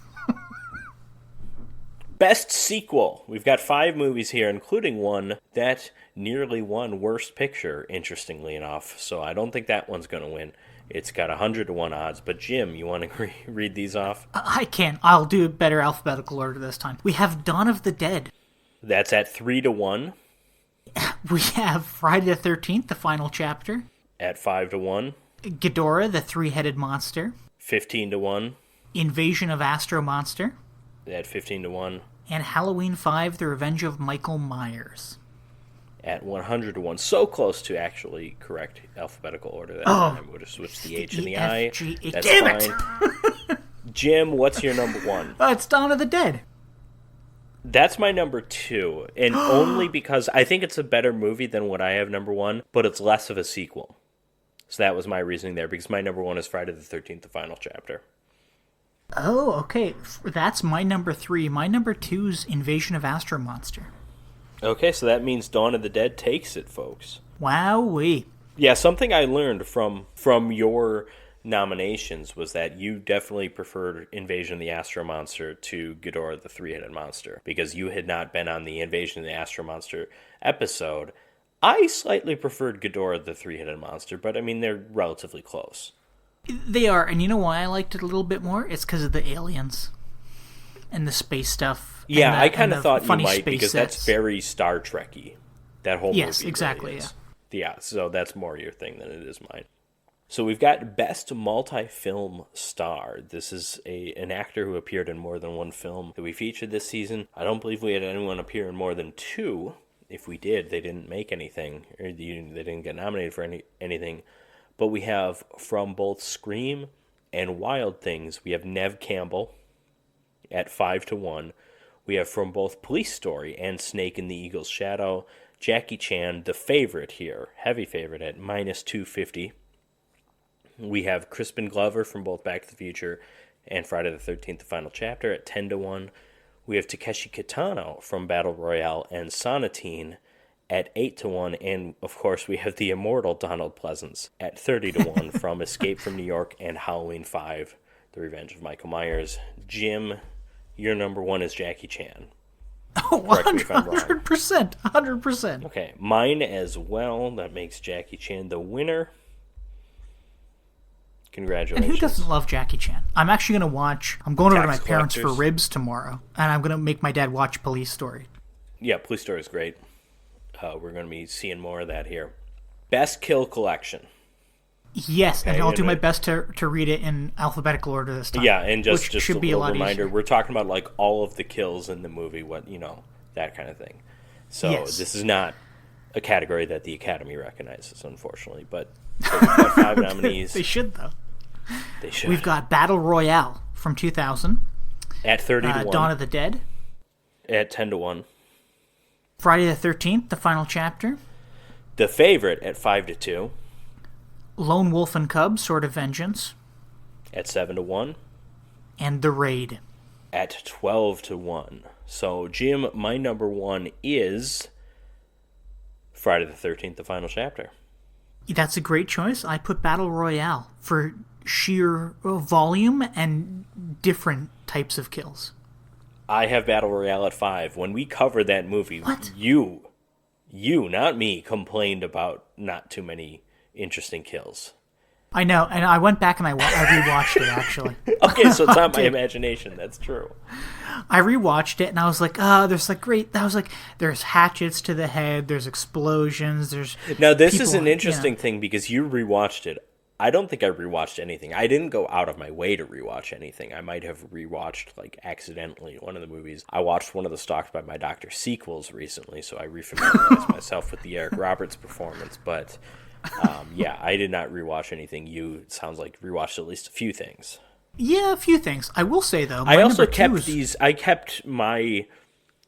Speaker 1: Best sequel. We've got 5 movies here, including one that nearly won Worst Picture, interestingly enough. So I don't think that one's going to win. It's got 100-1 odds. But Jim, you want to read these off?
Speaker 2: I can. I'll do a better alphabetical order this time. We have Dawn of the Dead.
Speaker 1: That's at 3-1.
Speaker 2: We have Friday the 13th, the final chapter.
Speaker 1: At 5-1.
Speaker 2: Ghidorah, the three-headed monster.
Speaker 1: 15-1.
Speaker 2: Invasion of Astro Monster.
Speaker 1: At 15-1.
Speaker 2: And Halloween 5, The Revenge of Michael Myers.
Speaker 1: At 100-1. So close to actually correct alphabetical order that time. We would have switched the H and the I. That's
Speaker 2: Damn
Speaker 1: fine.
Speaker 2: It!
Speaker 1: Jim, what's your number 1?
Speaker 2: It's Dawn of the Dead.
Speaker 1: That's my number 2, and only because I think it's a better movie than what I have number 1, but it's less of a sequel. So that was my reasoning there, because my number 1 is Friday the 13th, the final chapter.
Speaker 2: Oh, okay. That's my number 3. My number 2's Invasion of Astro Monster.
Speaker 1: Okay, so that means Dawn of the Dead takes it, folks.
Speaker 2: Wowee.
Speaker 1: Yeah, something I learned from your nominations was that you definitely preferred Invasion of the Astro Monster to Ghidorah the Three-Headed Monster, because you had not been on the Invasion of the Astro Monster episode. I slightly preferred Ghidorah the Three-Headed Monster, but I mean, they're relatively close.
Speaker 2: They are, and you know why I liked it a little bit more? It's because of the aliens and the space stuff.
Speaker 1: Yeah, I kind of thought you might, because
Speaker 2: sets.
Speaker 1: that's very Star Trek-y. That whole
Speaker 2: yes,
Speaker 1: movie
Speaker 2: exactly,
Speaker 1: really is.
Speaker 2: yeah.
Speaker 1: Yeah, so that's more your thing than it is mine. So we've got Best Multi-Film Star. This is an actor who appeared in more than one film that we featured this season. I don't believe we had anyone appear in more than 2. If we did, they didn't make anything, or they didn't get nominated for anything. But we have, from both Scream and Wild Things, we have Neve Campbell at 5-1. We have, from both Police Story and Snake in the Eagle's Shadow, Jackie Chan, the favorite here, heavy favorite, at -250. We have Crispin Glover from both Back to the Future and Friday the 13th, the Final Chapter, at 10-1. We have Takeshi Kitano from Battle Royale and Sonatine at 8-1. And, of course, we have the immortal Donald Pleasance at 30-1 from Escape from New York and Halloween 5, The Revenge of Michael Myers. Jim, your number 1 is Jackie Chan.
Speaker 2: Oh, 100%. 100%.
Speaker 1: Okay, mine as well. That makes Jackie Chan the winner. Congratulations.
Speaker 2: And who doesn't love Jackie Chan? I'm actually going to watch... I'm going over to my parents for ribs tomorrow, and I'm going to make my dad watch Police Story.
Speaker 1: Yeah, Police Story is great. We're going to be seeing more of that here. Best Kill Collection.
Speaker 2: Yes, and I'll do my best to read it in alphabetical order this time.
Speaker 1: Yeah, and just
Speaker 2: should
Speaker 1: a
Speaker 2: be
Speaker 1: little reminder,
Speaker 2: easier.
Speaker 1: We're talking about like all of the kills in the movie, that kind of thing. So
Speaker 2: yes.
Speaker 1: This is not a category that the Academy recognizes, unfortunately. But so we've got 5 nominees.
Speaker 2: They should, though.
Speaker 1: They should.
Speaker 2: We've got Battle Royale from 2000.
Speaker 1: At 30-1.
Speaker 2: Dawn of the Dead.
Speaker 1: At 10-1.
Speaker 2: Friday the 13th, the Final Chapter.
Speaker 1: The Favorite at 5-2.
Speaker 2: Lone Wolf and Cub, Sword of Vengeance.
Speaker 1: At 7-1.
Speaker 2: And The Raid.
Speaker 1: At 12-1. So, Jim, my number 1 is Friday the 13th, the Final Chapter.
Speaker 2: That's a great choice. I put Battle Royale for sheer volume and different types of kills.
Speaker 1: I have Battle Royale at 5. When we covered that movie,
Speaker 2: what?
Speaker 1: You, not me, complained about not too many interesting kills.
Speaker 2: I know, and I went back and I rewatched it, actually.
Speaker 1: Okay, so it's not my imagination. That's true.
Speaker 2: I rewatched it, and I was like, there's hatchets to the head, there's explosions, there's...
Speaker 1: Now, this is an interesting thing, because you rewatched it. I don't think I rewatched anything. I didn't go out of my way to rewatch anything. I might have rewatched, accidentally, one of the movies. I watched one of the Stalked by My Doctor sequels recently, so I refamiliarized myself with the Eric Roberts performance, but... yeah, I did not rewatch anything. It sounds like rewatched at least a few things.
Speaker 2: Yeah, a few things. I will say, though,
Speaker 1: I also kept I kept my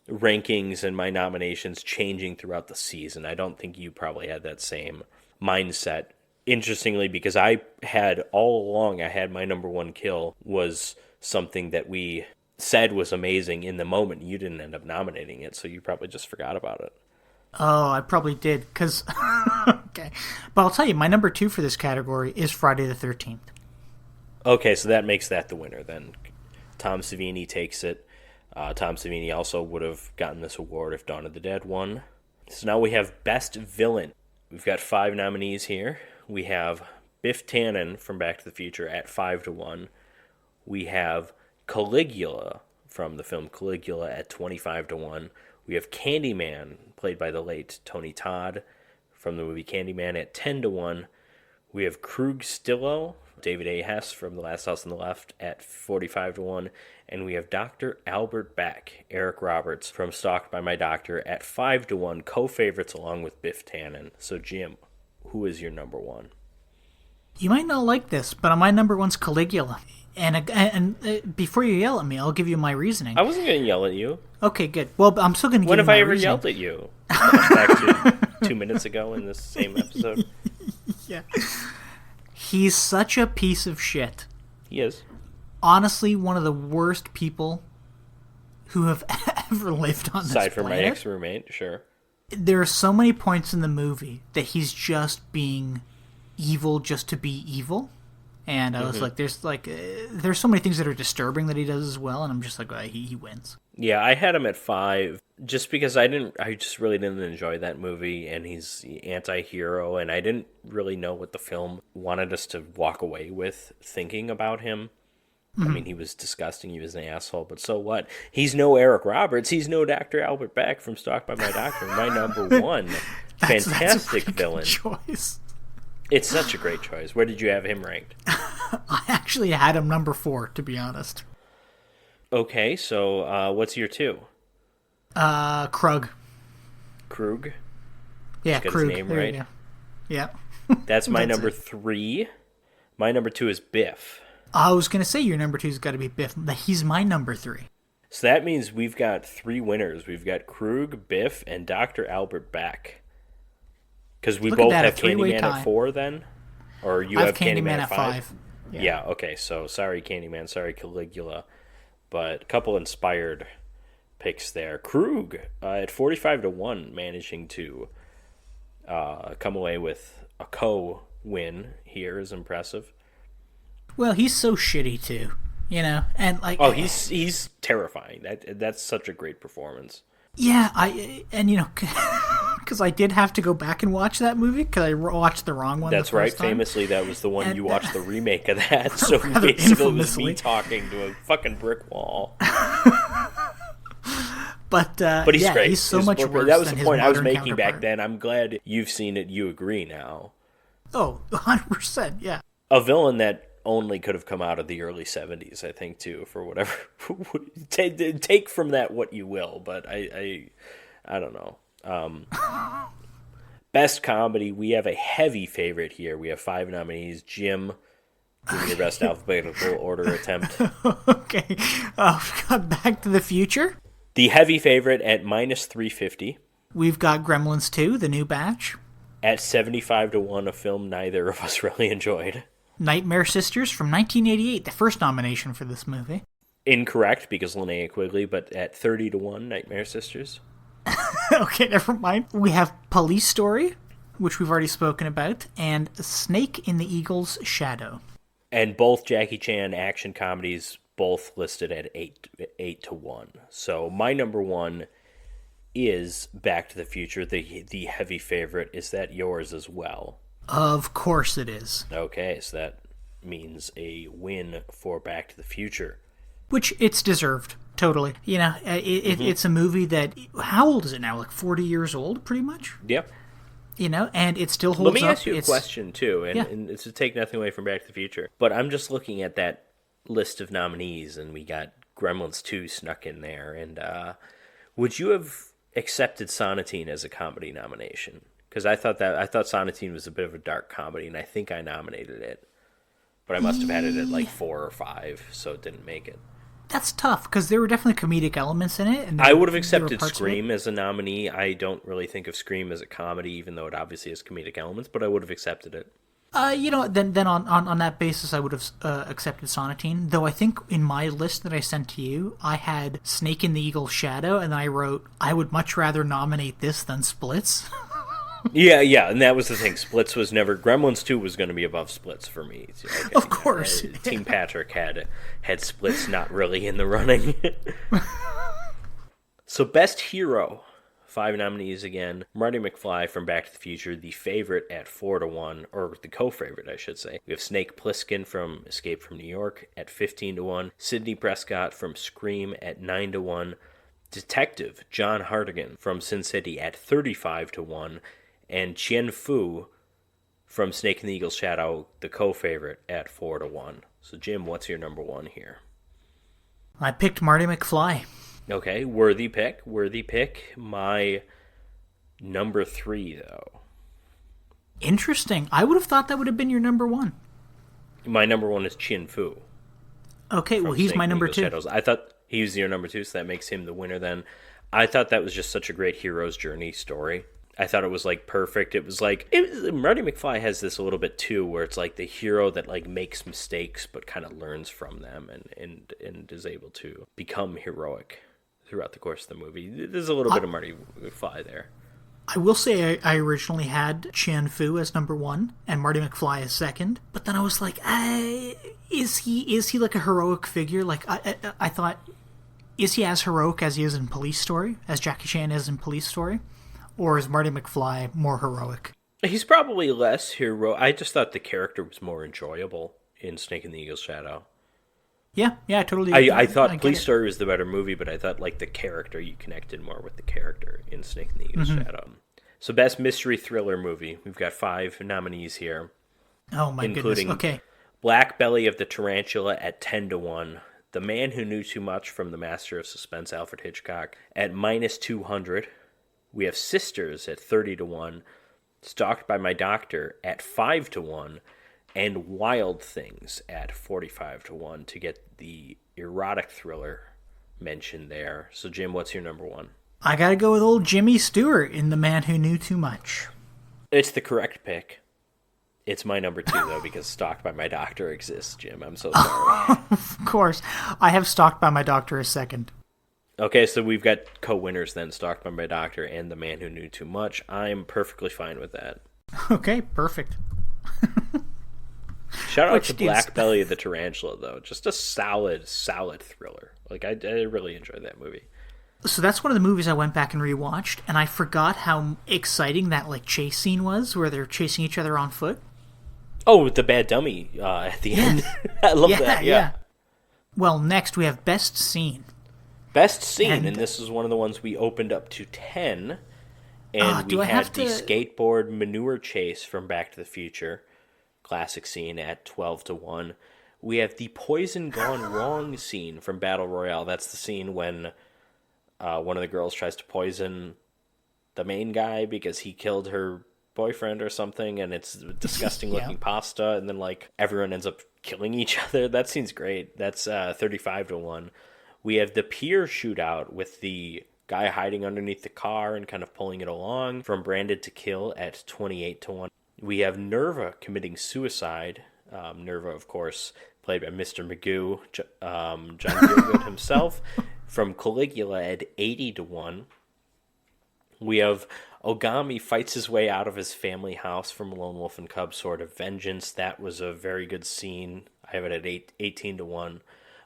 Speaker 1: rankings and my nominations changing throughout the season. I don't think you probably had that same mindset. Interestingly, because all along I had my number 1 kill was something that we said was amazing in the moment. You didn't end up nominating it, so you probably just forgot about it.
Speaker 2: Oh, I probably did, because... okay. But I'll tell you, my number 2 for this category is Friday the 13th.
Speaker 1: Okay, so that makes that the winner, then. Tom Savini takes it. Tom Savini also would have gotten this award if Dawn of the Dead won. So now we have Best Villain. We've got 5 nominees here. We have Biff Tannen from Back to the Future at 5-1. We have Caligula from the film Caligula at 25-1. We have Candyman, played by the late Tony Todd, from the movie Candyman at 10-1. We have Krug Stillo, David A. Hess from The Last House on the Left at 45-1. And we have Dr. Albert Beck, Eric Roberts from Stalked by My Doctor at 5-1, co-favorites along with Biff Tannen. So, Jim, who is your number 1?
Speaker 2: You might not like this, but my number 1's Caligula. And before you yell at me, I'll give you my reasoning.
Speaker 1: I wasn't going to yell at you.
Speaker 2: Okay, good. Well, I'm still going to give you my reasoning.
Speaker 1: When have I ever yelled at you? Back to 2 minutes ago in this same episode.
Speaker 2: Yeah. He's such a piece of shit.
Speaker 1: He is.
Speaker 2: honestly one of the worst people who have ever lived on this planet.
Speaker 1: Aside from my ex-roommate, sure.
Speaker 2: There are so many points in the movie that he's just being evil just to be evil. And I was like, there's so many things that are disturbing that he does as well, and I'm just like, he wins.
Speaker 1: Yeah, I had him at 5 just because I just really didn't enjoy that movie, and he's the anti-hero, and I didn't really know what the film wanted us to walk away with thinking about him. I mean, he was disgusting, he was an asshole, but so what? He's no Eric Roberts, he's no Dr. Albert Beck from Stalked by My Doctor, my number one. Fantastic villain.
Speaker 2: Choice.
Speaker 1: It's such a great choice. Where did you have him ranked?
Speaker 2: I actually had him number 4, to be honest.
Speaker 1: Okay, so what's your 2?
Speaker 2: Krug.
Speaker 1: Krug?
Speaker 2: Yeah,
Speaker 1: Just got
Speaker 2: Krug.
Speaker 1: his name right.
Speaker 2: Yeah.
Speaker 1: That's my number 3. My number 2 is Biff.
Speaker 2: I was going to say your number 2's got to be Biff. He's my number 3.
Speaker 1: So that means we've got 3 winners. We've got Krug, Biff, and Dr. Albert Beck. Because we both have Candyman at 4 then? Or you have Candyman at 5? Yeah, okay. So sorry, Candyman. Sorry, Caligula. But a couple inspired picks there. Krug at 45-1, managing to come away with a co-win here is impressive.
Speaker 2: Well, he's so shitty too, and like.
Speaker 1: Oh, he's terrifying. That's such a great performance.
Speaker 2: Yeah, because I did have to go back and watch that movie because I watched the wrong one.
Speaker 1: That's
Speaker 2: the first
Speaker 1: right.
Speaker 2: time.
Speaker 1: Famously, that was the one you watched the remake of that. So basically, it was me talking to a fucking brick wall.
Speaker 2: But
Speaker 1: he's great.
Speaker 2: He's so much worse.
Speaker 1: That was
Speaker 2: than
Speaker 1: the point
Speaker 2: his
Speaker 1: I was
Speaker 2: modern
Speaker 1: making back
Speaker 2: counterpart.
Speaker 1: then. I'm glad you've seen it. You agree now.
Speaker 2: Oh, 100%. Yeah.
Speaker 1: A villain that only could have come out of the early 70s, I think, too, for whatever. Take from that what you will, but I don't know. Best comedy, we have a heavy favorite here. We have 5 nominees. Jim, give me your best alphabetical order attempt.
Speaker 2: Okay. We've got Back to the Future.
Speaker 1: The heavy favorite at -350.
Speaker 2: We've got Gremlins 2, the new batch.
Speaker 1: At 75-1, a film neither of us really enjoyed.
Speaker 2: Nightmare Sisters from 1988, the first nomination for this movie.
Speaker 1: Incorrect, because Linnea Quigley, but at 30-1, Nightmare Sisters.
Speaker 2: Okay, never mind. We have Police Story, which we've already spoken about, and Snake in the Eagle's Shadow.
Speaker 1: And both Jackie Chan action comedies, both listed at 8-1. So my number 1 is Back to the Future, the heavy favorite. Is that yours as well?
Speaker 2: Of course it is.
Speaker 1: Okay, so that means a win for Back to the Future.
Speaker 2: Which it's deserved, totally. It's a movie that, how old is it now? Like 40 years old, pretty much?
Speaker 1: Yep.
Speaker 2: And it still holds up.
Speaker 1: Let me ask you a question, too, and it's to take nothing away from Back to the Future. But I'm just looking at that list of nominees, and we got Gremlins 2 snuck in there. And would you have accepted Sonatine as a comedy nomination? Because I thought Sonatine was a bit of a dark comedy, and I think I nominated it. But I must have had it at like 4 or 5, so it didn't make it.
Speaker 2: That's tough, because there were definitely comedic elements in it. And
Speaker 1: I would have accepted Scream as a nominee. I don't really think of Scream as a comedy, even though it obviously has comedic elements, but I would have accepted it.
Speaker 2: Then on that basis, I would have accepted Sonatine. Though I think in my list that I sent to you, I had Snake in the Eagle's Shadow, and I wrote, I would much rather nominate this than Splits.
Speaker 1: Yeah, and that was the thing. Splits was never... Gremlins 2 was going to be above Splits for me. So, okay,
Speaker 2: of course.
Speaker 1: Team Patrick had Splits not really in the running. So Best Hero, 5 nominees again. Marty McFly from Back to the Future, the favorite at 4-1, or the co-favorite, I should say. We have Snake Plissken from Escape from New York at 15-1. Sidney Prescott from Scream at 9-1. Detective John Hartigan from Sin City at 35-1. And Chien Fu from Snake in the Eagle's Shadow, the co-favorite, at 4-1. So, Jim, what's your number 1 here?
Speaker 2: I picked Marty McFly.
Speaker 1: Okay, worthy pick. My number 3, though.
Speaker 2: Interesting. I would have thought that would have been your number 1.
Speaker 1: My number 1 is Chien Fu.
Speaker 2: Okay, well, he's my number 2.
Speaker 1: Shadows. I thought he was your number 2, so that makes him the winner then. I thought that was just such a great hero's journey story. I thought it was like perfect. It was like Marty McFly has this a little bit too, where it's like the hero that like makes mistakes but kind of learns from them and is able to become heroic throughout the course of the movie. There's a little bit of Marty McFly there.
Speaker 2: I will say I originally had Chan Fu as number 1 and Marty McFly as second, but then I was like, is he like a heroic figure? Like I thought, is he as heroic as he is in Police Story, as Jackie Chan is in Police Story, or is Marty McFly more heroic?
Speaker 1: He's probably less hero. I just thought the character was more enjoyable in Snake and the Eagle's Shadow.
Speaker 2: Yeah, I totally.
Speaker 1: I thought Police Story was the better movie, but I thought like the character, you connected more with the character in Snake and the Eagle's Shadow. So best mystery thriller movie, we've got 5 nominees here.
Speaker 2: Oh my goodness! Okay,
Speaker 1: Black Belly of the Tarantula at 10-1, The Man Who Knew Too Much from the Master of Suspense, Alfred Hitchcock, at -200. We have Sisters at 30-1, Stalked by My Doctor at 5-1. And Wild Things at 45-1 to get the erotic thriller mentioned there. So, Jim, what's your number 1?
Speaker 2: I gotta go with old Jimmy Stewart in The Man Who Knew Too Much.
Speaker 1: It's the correct pick. It's my number 2, though, because Stalked by My Doctor exists, Jim. I'm so sorry.
Speaker 2: Of course. I have Stalked by My Doctor as second.
Speaker 1: Okay, so we've got co-winners then, Stalked by My Doctor and The Man Who Knew Too Much. I'm perfectly fine with that.
Speaker 2: Okay, perfect.
Speaker 1: Shout out to Black Belly of the Tarantula, though. Just a solid thriller. Like, I really enjoyed that movie.
Speaker 2: So that's one of the movies I went back and rewatched, and I forgot how exciting that like chase scene was, where they're chasing each other on foot.
Speaker 1: Oh, with the bad dummy at the end. I love that, yeah.
Speaker 2: Well, next we have Best Scene.
Speaker 1: Best Scene, and this is one of the ones we opened up to 10, and we had the skateboard manure chase from Back to the Future. Classic scene at 12-1. We have the poison gone wrong scene from Battle Royale. That's the scene when one of the girls tries to poison the main guy because he killed her boyfriend or something, and it's disgusting looking pasta, and then like everyone ends up killing each other. That scene's great. That's 35-1. We have the pier shootout with the guy hiding underneath the car and kind of pulling it along from Branded to Kill at 28-1. We have Nerva committing suicide. Nerva, of course, played by Mr. Magoo, John Gielgud himself, from Caligula at 80-1. We have Ogami fights his way out of his family house from Lone Wolf and Cub, Sword of Vengeance. That was a very good scene. I have it at 18-1.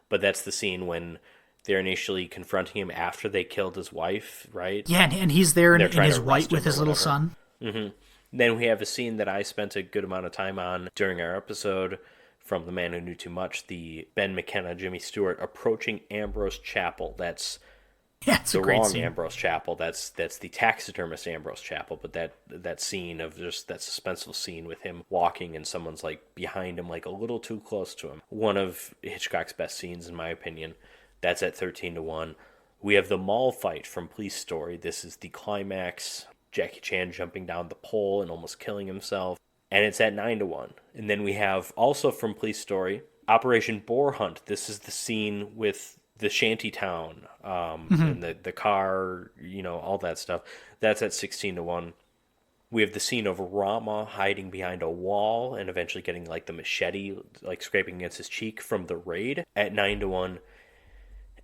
Speaker 1: But that's the scene when they're initially confronting him after they killed his wife, right?
Speaker 2: Yeah, and he's there in his white with his little son.
Speaker 1: Mm-hmm. Then we have a scene that I spent a good amount of time on during our episode from The Man Who Knew Too Much, the Ben McKenna, Jimmy Stewart approaching Ambrose Chapel. That's the wrong scene. Ambrose Chapel. That's the taxidermist Ambrose Chapel. But that scene of just that suspenseful scene with him walking and someone's like behind him, like a little too close to him. One of Hitchcock's best scenes, in my opinion. That's at 13-1. We have the mall fight from Police Story. This is the climax. Jackie Chan jumping down the pole and almost killing himself. And it's at 9-1. And then we have, also from Police Story, Operation Boar Hunt. This is the scene with the shanty town and the car, all that stuff. That's at 16-1. We have the scene of Rama hiding behind a wall and eventually getting like the machete, like scraping against his cheek from the raid at 9-1.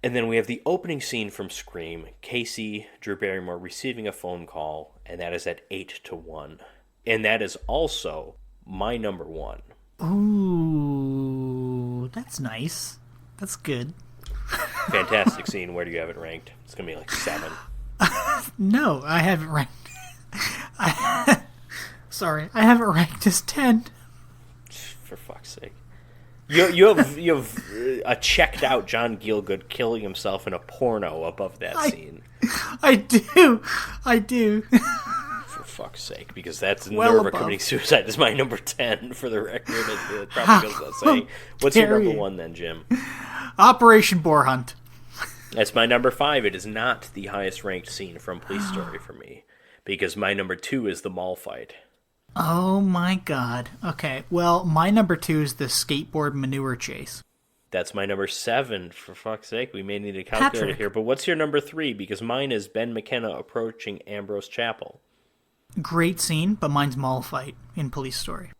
Speaker 1: And then we have the opening scene from Scream, Casey, Drew Barrymore receiving a phone call, and that is at 8-1. And that is also my number 1.
Speaker 2: Ooh, that's nice. That's good.
Speaker 1: Fantastic scene. Where do you have it ranked? It's going to be like 7.
Speaker 2: No, I haven't ranked. Sorry, I have it ranked as 10.
Speaker 1: For fuck's sake. You have a checked out John Gielgud killing himself in a porno above that scene.
Speaker 2: I do.
Speaker 1: For fuck's sake, because that's Nerva committing suicide is my number 10 for the record. It probably goes without saying. What's your number 1 then, Jim?
Speaker 2: Operation Boar Hunt.
Speaker 1: That's my number 5. It is not the highest ranked scene from Police Story for me, because my number 2 is the mall fight.
Speaker 2: Oh my god. Okay, well, my number 2 is the skateboard manure chase.
Speaker 1: That's my number 7, for fuck's sake. We may need a calculator here. But what's your number 3? Because mine is Ben McKenna approaching Ambrose Chapel.
Speaker 2: Great scene, but mine's mall fight in Police Story.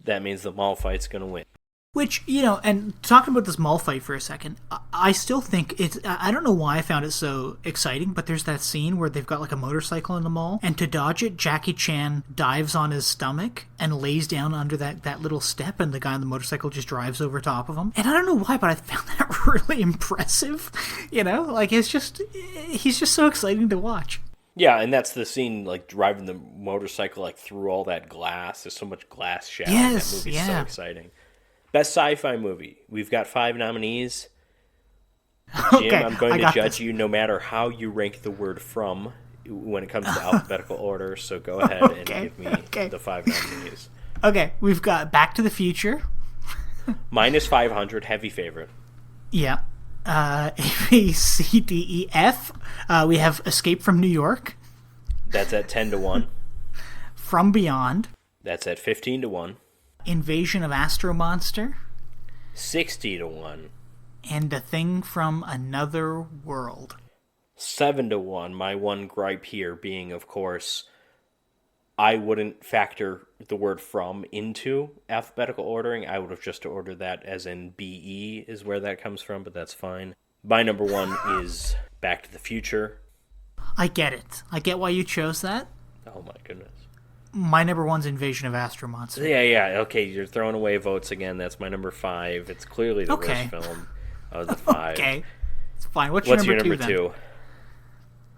Speaker 1: That means the mall fight's going to win.
Speaker 2: Which, and talking about this mall fight for a second, I still think I don't know why I found it so exciting, but there's that scene where they've got like a motorcycle in the mall, and to dodge it, Jackie Chan dives on his stomach and lays down under that little step, and the guy on the motorcycle just drives over top of him. And I don't know why, but I found that really impressive. Like he's just so exciting to watch.
Speaker 1: Yeah, and that's the scene, like, driving the motorcycle, like, through all that glass. There's so much glass shattering.
Speaker 2: Yes,
Speaker 1: that movie's
Speaker 2: yeah.
Speaker 1: so exciting. Best sci-fi movie. We've got 5 nominees. Jim,
Speaker 2: Okay,
Speaker 1: I'm going to judge
Speaker 2: this.
Speaker 1: you no matter how you rank the word from when it comes to alphabetical order, so go ahead and give me the 5 nominees.
Speaker 2: Okay, we've got Back to the Future.
Speaker 1: Minus 500, heavy favorite.
Speaker 2: Yeah. A, B, C, D, E, F. We have Escape from New York.
Speaker 1: That's at 10 to 1.
Speaker 2: From Beyond.
Speaker 1: That's at 15 to 1.
Speaker 2: Invasion of Astro Monster.
Speaker 1: 60 to 1.
Speaker 2: And The Thing from Another World.
Speaker 1: 7 to 1. My one gripe here being, of course, I wouldn't factor the word from into alphabetical ordering. I would have just ordered that as in BE is where that comes from, but that's fine. My number 1 is Back to the Future.
Speaker 2: I get it. I get why you chose that.
Speaker 1: Oh my goodness.
Speaker 2: My number 1's Invasion of Astro Monster.
Speaker 1: Yeah. Okay, you're throwing away votes again. That's my number 5. It's clearly the worst film of the 5.
Speaker 2: Okay. It's fine. What's
Speaker 1: your
Speaker 2: your
Speaker 1: number
Speaker 2: two,
Speaker 1: 2?
Speaker 2: Then?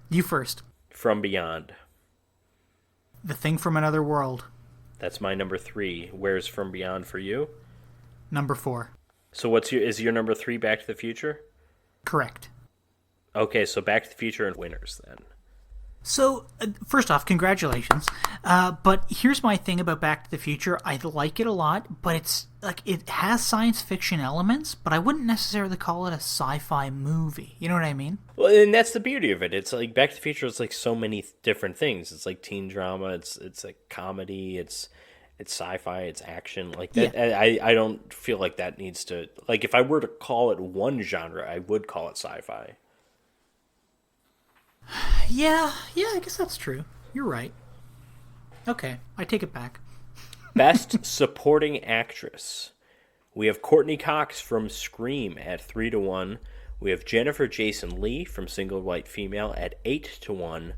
Speaker 2: You first.
Speaker 1: From Beyond.
Speaker 2: The Thing from Another World.
Speaker 1: That's my number 3. Where's From Beyond for you?
Speaker 2: Number 4.
Speaker 1: So is your number 3 Back to the Future?
Speaker 2: Correct.
Speaker 1: Okay, so Back to the Future and winners then.
Speaker 2: So, first off, congratulations. But here's my thing about Back to the Future. I like it a lot, but it's like it has science fiction elements, but I wouldn't necessarily call it a sci-fi movie. You know what I mean?
Speaker 1: Well, and that's the beauty of it. It's like Back to the Future is like so many different things. It's like teen drama, it's like comedy, it's sci-fi, it's action. Like that, yeah. I don't feel like that needs to, like, if I were to call it one genre, I would call it sci-fi.
Speaker 2: Yeah, I guess that's true. You're right. Okay, I take it back.
Speaker 1: Best Supporting Actress. We have Courtney Cox from Scream at 3 to 1. We have Jennifer Jason Leigh from Single White Female at 8 to 1.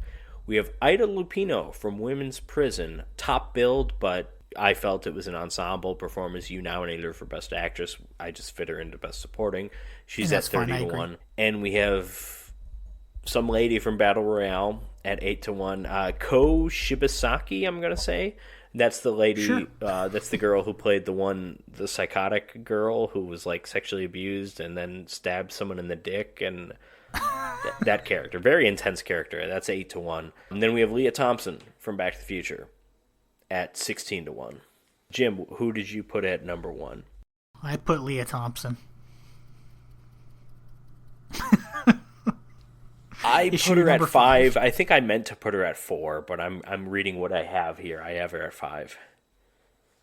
Speaker 1: We have Ida Lupino from Women's Prison, top billed, but I felt it was an ensemble performance. You nominated her for Best Actress. I just fit her into Best Supporting. She's at 30 to 1. And we have some lady from Battle Royale at 8 to 1. Ko Shibasaki, I'm going to say. That's the lady,
Speaker 2: sure.
Speaker 1: That's the girl who played the psychotic girl who was like sexually abused and then stabbed someone in the dick, and that character. Very intense character. That's 8 to 1. And then we have Leah Thompson from Back to the Future at 16 to 1. Jim, who did you put at number 1?
Speaker 2: I put Leah Thompson.
Speaker 1: I put her at 5. I think I meant to put her at 4, but I'm reading what I have here. I have her at 5.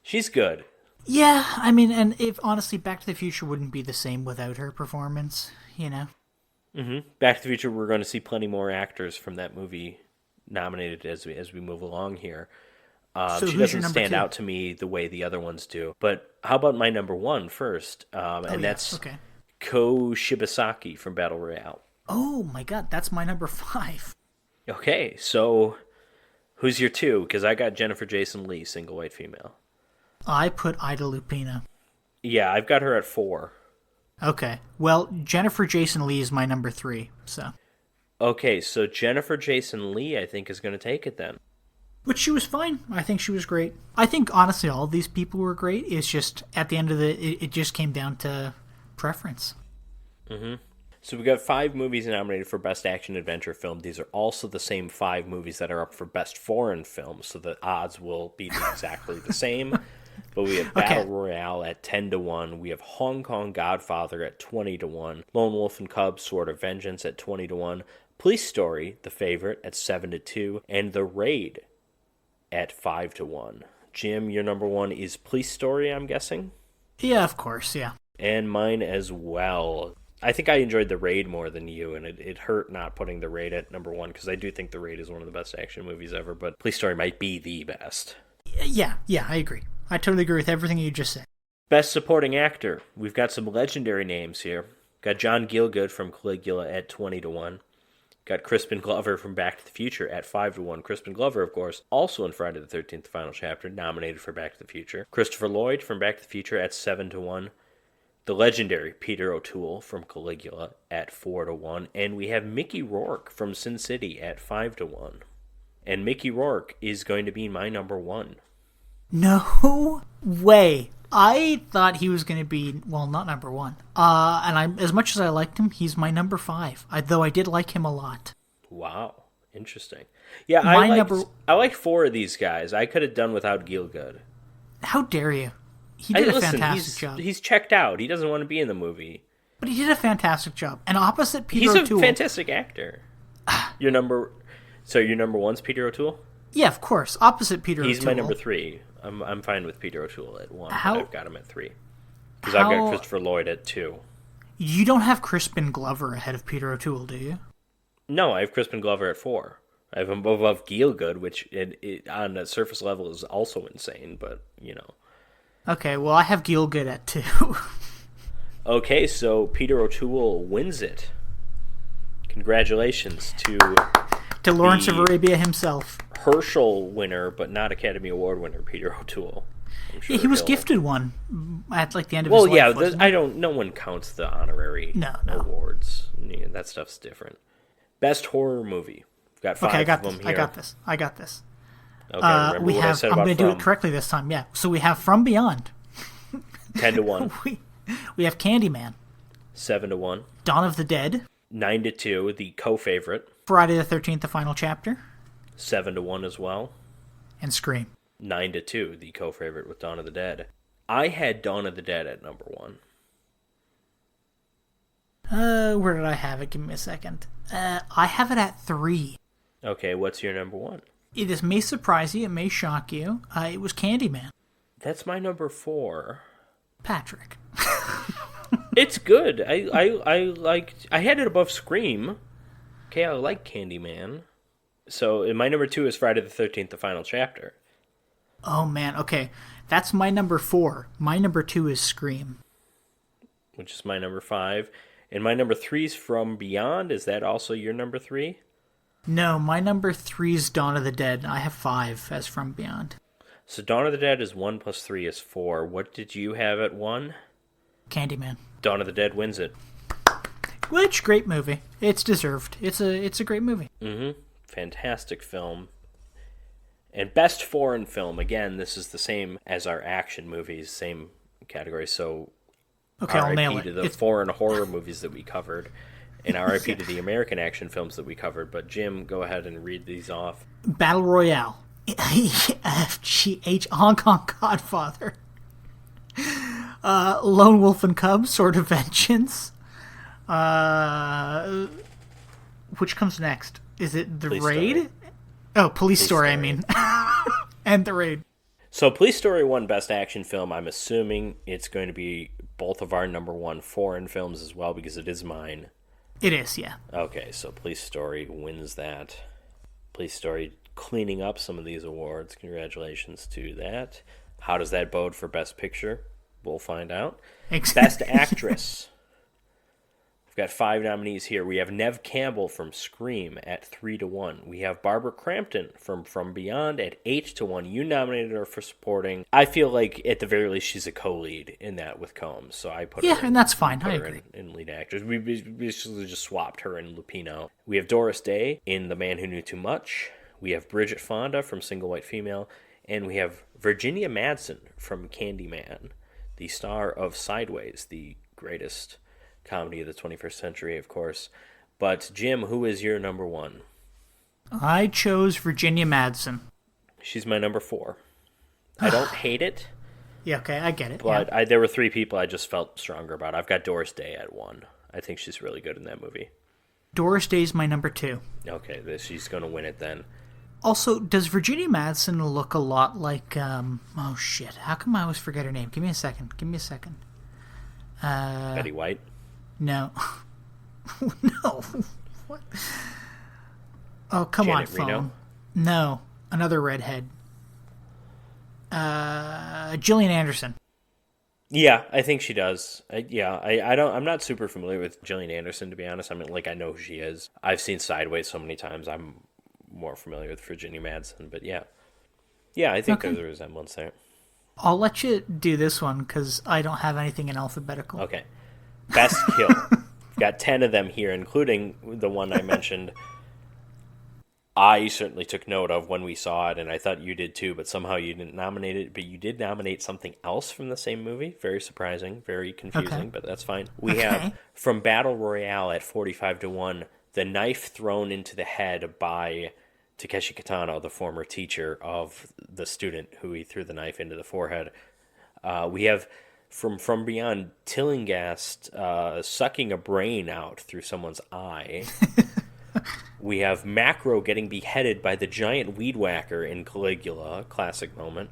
Speaker 1: She's good.
Speaker 2: Yeah, I mean, and if honestly, Back to the Future wouldn't be the same without her performance, you know?
Speaker 1: Mm-hmm. Back to the Future, we're going to see plenty more actors from that movie nominated as we move along here.
Speaker 2: So
Speaker 1: she doesn't stand out to me the way the other ones do. But how about my number 1 first? That's Ko Shibasaki from Battle Royale.
Speaker 2: Oh my god, that's my number 5.
Speaker 1: Okay, so who's your 2? Because I got Jennifer Jason Leigh, Single White Female.
Speaker 2: I put Ida Lupino.
Speaker 1: Yeah, I've got her at 4.
Speaker 2: Okay, well, Jennifer Jason Leigh is my number 3, so.
Speaker 1: Okay, so Jennifer Jason Leigh, I think, is going to take it then.
Speaker 2: But she was fine. I think she was great. I think, honestly, all of these people were great. It's just, at the end of it just came down to preference.
Speaker 1: Mm-hmm. So we got 5 movies nominated for Best Action Adventure Film. These are also the same 5 movies that are up for Best Foreign Film, so the odds will be exactly the same. But we have Battle Royale at 10 to 1. We have Hong Kong Godfather at 20 to 1. Lone Wolf and Cub, Sword of Vengeance at 20 to 1. Police Story, The Favorite, at 7 to 2. And The Raid at 5 to 1. Jim, your number 1 is Police Story, I'm guessing?
Speaker 2: Yeah, of course, yeah.
Speaker 1: And mine as well. I think I enjoyed The Raid more than you, and it hurt not putting The Raid at number one, because I do think The Raid is one of the best action movies ever, but Police Story might be the best.
Speaker 2: Yeah, I agree. I totally agree with everything you just said.
Speaker 1: Best Supporting Actor. We've got some legendary names here. Got John Gielgud from Caligula at 20-1. Got Crispin Glover from Back to the Future at 5-1. Crispin Glover, of course, also in Friday the 13th, The Final Chapter, nominated for Back to the Future. Christopher Lloyd from Back to the Future at 7-1. The legendary Peter O'Toole from Caligula at 4-1. And we have Mickey Rourke from Sin City at 5-1. And Mickey Rourke is going to be my number one.
Speaker 2: No way. I thought he was going to be, well, not number one. As much as I liked him, he's my number 5. Though I did like him a lot.
Speaker 1: Wow. Interesting. Yeah, I liked 4 of these guys. I could have done without Gielgud.
Speaker 2: How dare you? He did a fantastic job.
Speaker 1: He's checked out. He doesn't want to be in the movie.
Speaker 2: But he did a fantastic job. And opposite Peter
Speaker 1: O'Toole...
Speaker 2: He's a
Speaker 1: fantastic actor. Your number one's Peter O'Toole?
Speaker 2: Yeah, of course. Opposite Peter O'Toole.
Speaker 1: He's my number 3. I'm fine with Peter O'Toole at 1. I've got him at 3. Because I've got Christopher Lloyd at 2.
Speaker 2: You don't have Crispin Glover ahead of Peter O'Toole, do you?
Speaker 1: No, I have Crispin Glover at 4. I have him above Gielgud, which on a surface level is also insane, but, you know.
Speaker 2: Okay, well, I have Gielgud at 2.
Speaker 1: Okay, so Peter O'Toole wins it. Congratulations to
Speaker 2: Lawrence of Arabia himself.
Speaker 1: Herschel winner, but not Academy Award winner, Peter O'Toole.
Speaker 2: Sure he was gifted one at like the end of his life.
Speaker 1: Well, yeah, no one counts the honorary awards. Yeah, that stuff's different. Best horror movie. We've got 5 of them here.
Speaker 2: I got this.
Speaker 1: Okay, remember what I said about
Speaker 2: I'm going to do it correctly this time, yeah. So we have From Beyond.
Speaker 1: 10-1.
Speaker 2: we have Candyman.
Speaker 1: 7-1.
Speaker 2: Dawn of the Dead.
Speaker 1: 9-2, the co-favorite.
Speaker 2: Friday the 13th, The Final Chapter.
Speaker 1: 7-1 as well.
Speaker 2: And Scream.
Speaker 1: 9-2, the co-favorite with Dawn of the Dead. I had Dawn of the Dead at number 1.
Speaker 2: Where did I have it? Give me a second. I have it at 3.
Speaker 1: Okay, what's your number 1?
Speaker 2: This may surprise you. It may shock you. It was Candyman.
Speaker 1: That's my number 4.
Speaker 2: Patrick.
Speaker 1: It's good. I had it above Scream. Okay, I like Candyman. So my number 2 is Friday the 13th, The Final Chapter.
Speaker 2: Oh, man. Okay. That's my number 4. My number 2 is Scream.
Speaker 1: Which is my number 5. And my number 3 is From Beyond. Is that also your number 3?
Speaker 2: No, my number 3 is Dawn of the Dead. I have 5 as From Beyond.
Speaker 1: So Dawn of the Dead is 1 plus 3 is 4. What did you have at 1?
Speaker 2: Candyman.
Speaker 1: Dawn of the Dead wins it.
Speaker 2: Which, great movie. It's deserved. It's a great movie.
Speaker 1: Mm-hmm. Fantastic film. And best foreign film. Again, this is the same as our action movies, same category. So
Speaker 2: okay, I'll nail
Speaker 1: RIP
Speaker 2: it.
Speaker 1: to the foreign horror movies that we covered, and RIP to the American action films that we covered. But Jim, go ahead and read these off.
Speaker 2: Battle Royale. FGH, Hong Kong Godfather. Lone Wolf and Cub, Sword of Vengeance. Which comes next? Is it The Raid?
Speaker 1: Story.
Speaker 2: Oh, Police Story, I mean. And The Raid.
Speaker 1: So Police Story won Best Action Film. I'm assuming it's going to be both of our number 1 foreign films as well, because it is mine.
Speaker 2: It is, yeah.
Speaker 1: Okay, so Police Story wins that. Police Story cleaning up some of these awards. Congratulations to that. How does that bode for Best Picture? We'll find out. Best Actress. We've got 5 nominees here. We have Neve Campbell from Scream at 3-1. We have Barbara Crampton from Beyond at 8-1. You nominated her for supporting. I feel like at the very least she's a co-lead in that with Combs, so I put her in,
Speaker 2: and that's fine. I agree.
Speaker 1: In lead actors. We basically just swapped her and Lupino. We have Doris Day in The Man Who Knew Too Much. We have Bridget Fonda from Single White Female, and we have Virginia Madsen from Candyman, the star of Sideways, the greatest comedy of the 21st century, of course. But, Jim, who is your number 1?
Speaker 2: I chose Virginia Madsen.
Speaker 1: She's my number 4. I don't hate it.
Speaker 2: Yeah, okay, I get it.
Speaker 1: But
Speaker 2: yeah.
Speaker 1: There were 3 people I just felt stronger about. I've got Doris Day at 1. I think she's really good in that movie.
Speaker 2: Doris Day's my number 2.
Speaker 1: Okay, she's going to win it then.
Speaker 2: Also, does Virginia Madsen look a lot like, oh shit, how come I always forget her name? Give me a second.
Speaker 1: Betty White?
Speaker 2: No. No. What? Oh, come
Speaker 1: Janet
Speaker 2: on, phone.
Speaker 1: Reno?
Speaker 2: No. Another redhead. Gillian Anderson.
Speaker 1: Yeah, I think she does. I'm not super familiar with Gillian Anderson, to be honest. I mean, like, I know who she is. I've seen Sideways so many times. I'm more familiar with Virginia Madsen, but yeah. Yeah, I think there's a resemblance there.
Speaker 2: I'll let you do this one because I don't have anything in alphabetical.
Speaker 1: Okay. Best kill. We've got 10 of them here, including the one I mentioned. I certainly took note of when we saw it, and I thought you did too, but somehow you didn't nominate it. But you did nominate something else from the same movie. Very surprising, very confusing, but that's fine. We have, from Battle Royale at 45-1, the knife thrown into the head by Takeshi Kitano, the former teacher of the student who he threw the knife into the forehead. We have from Beyond, Tillinghast sucking a brain out through someone's eye. We have Macro getting beheaded by the giant weed whacker in Caligula, classic moment.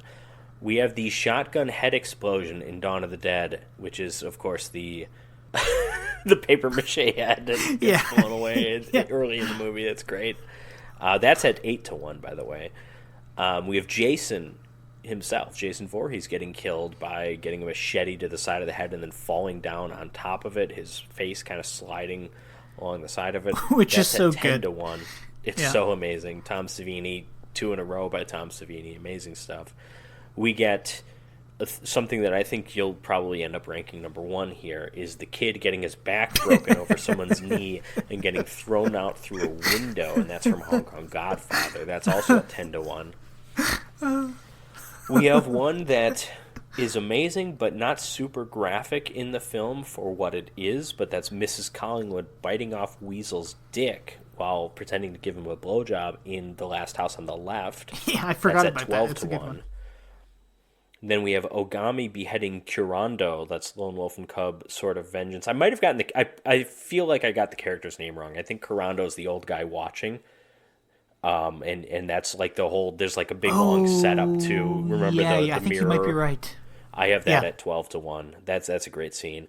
Speaker 1: We have the shotgun head explosion in Dawn of the Dead, which is, of course, the the paper mache head that gets blown away early in the movie. That's great. That's at 8-1, by the way. We have Jason himself, Jason Voorhees, getting killed by getting a machete to the side of the head and then falling down on top of it, his face kind of sliding along the side of it.
Speaker 2: Which
Speaker 1: That's
Speaker 2: is so
Speaker 1: at 10
Speaker 2: good.
Speaker 1: to 1. It's so amazing. Tom Savini, 2 in a row by Tom Savini. Amazing stuff. We get something that I think you'll probably end up ranking number 1 here, is the kid getting his back broken over someone's knee and getting thrown out through a window, and that's from Hong Kong Godfather. That's also at 10-1. We have one that is amazing but not super graphic in the film for what it is, but that's Mrs. Collingwood biting off Weasel's dick while pretending to give him a blowjob in The Last House on the Left.
Speaker 2: Yeah, I forgot
Speaker 1: that's at
Speaker 2: about
Speaker 1: 12
Speaker 2: that. It's
Speaker 1: to
Speaker 2: a good
Speaker 1: 1.
Speaker 2: one.
Speaker 1: Then we have Ogami beheading Kurando. That's Lone Wolf and Cub sort of vengeance. I might have gotten I feel like I got the character's name wrong. I think Kurando is the old guy watching. And that's like the whole, there's like a big long setup to remember the
Speaker 2: I
Speaker 1: mirror.
Speaker 2: think you might be right.
Speaker 1: I have that at 12-1. That's a great scene.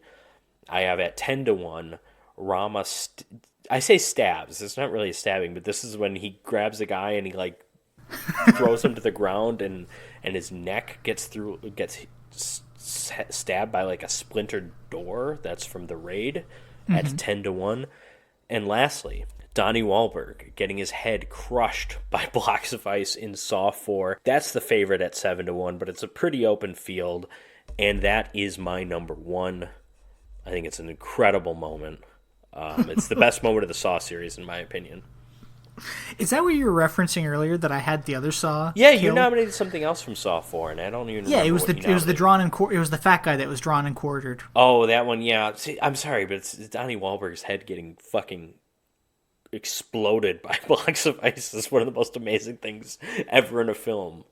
Speaker 1: I have at 10-1 Rama. I say stabs. It's not really a stabbing, but this is when he grabs a guy and he like throws him to the ground, and his neck gets stabbed by like a splintered door. That's from The Raid at 10-1. And lastly, Donnie Wahlberg getting his head crushed by blocks of ice in Saw 4. That's the favorite at 7-1, but it's a pretty open field, and that is my number 1. I think it's an incredible moment. It's the best moment of the Saw series, in my opinion.
Speaker 2: Is that what you were referencing earlier? That I had the other Saw?
Speaker 1: Yeah,
Speaker 2: kill?
Speaker 1: You nominated something else from Saw 4, and I don't even.
Speaker 2: Yeah,
Speaker 1: remember
Speaker 2: it was
Speaker 1: what
Speaker 2: it was the fat guy that was drawn and quartered.
Speaker 1: Oh, that one. Yeah. See, I'm sorry, but it's Donnie Wahlberg's head getting fucking exploded by blocks of ice is one of the most amazing things ever in a film.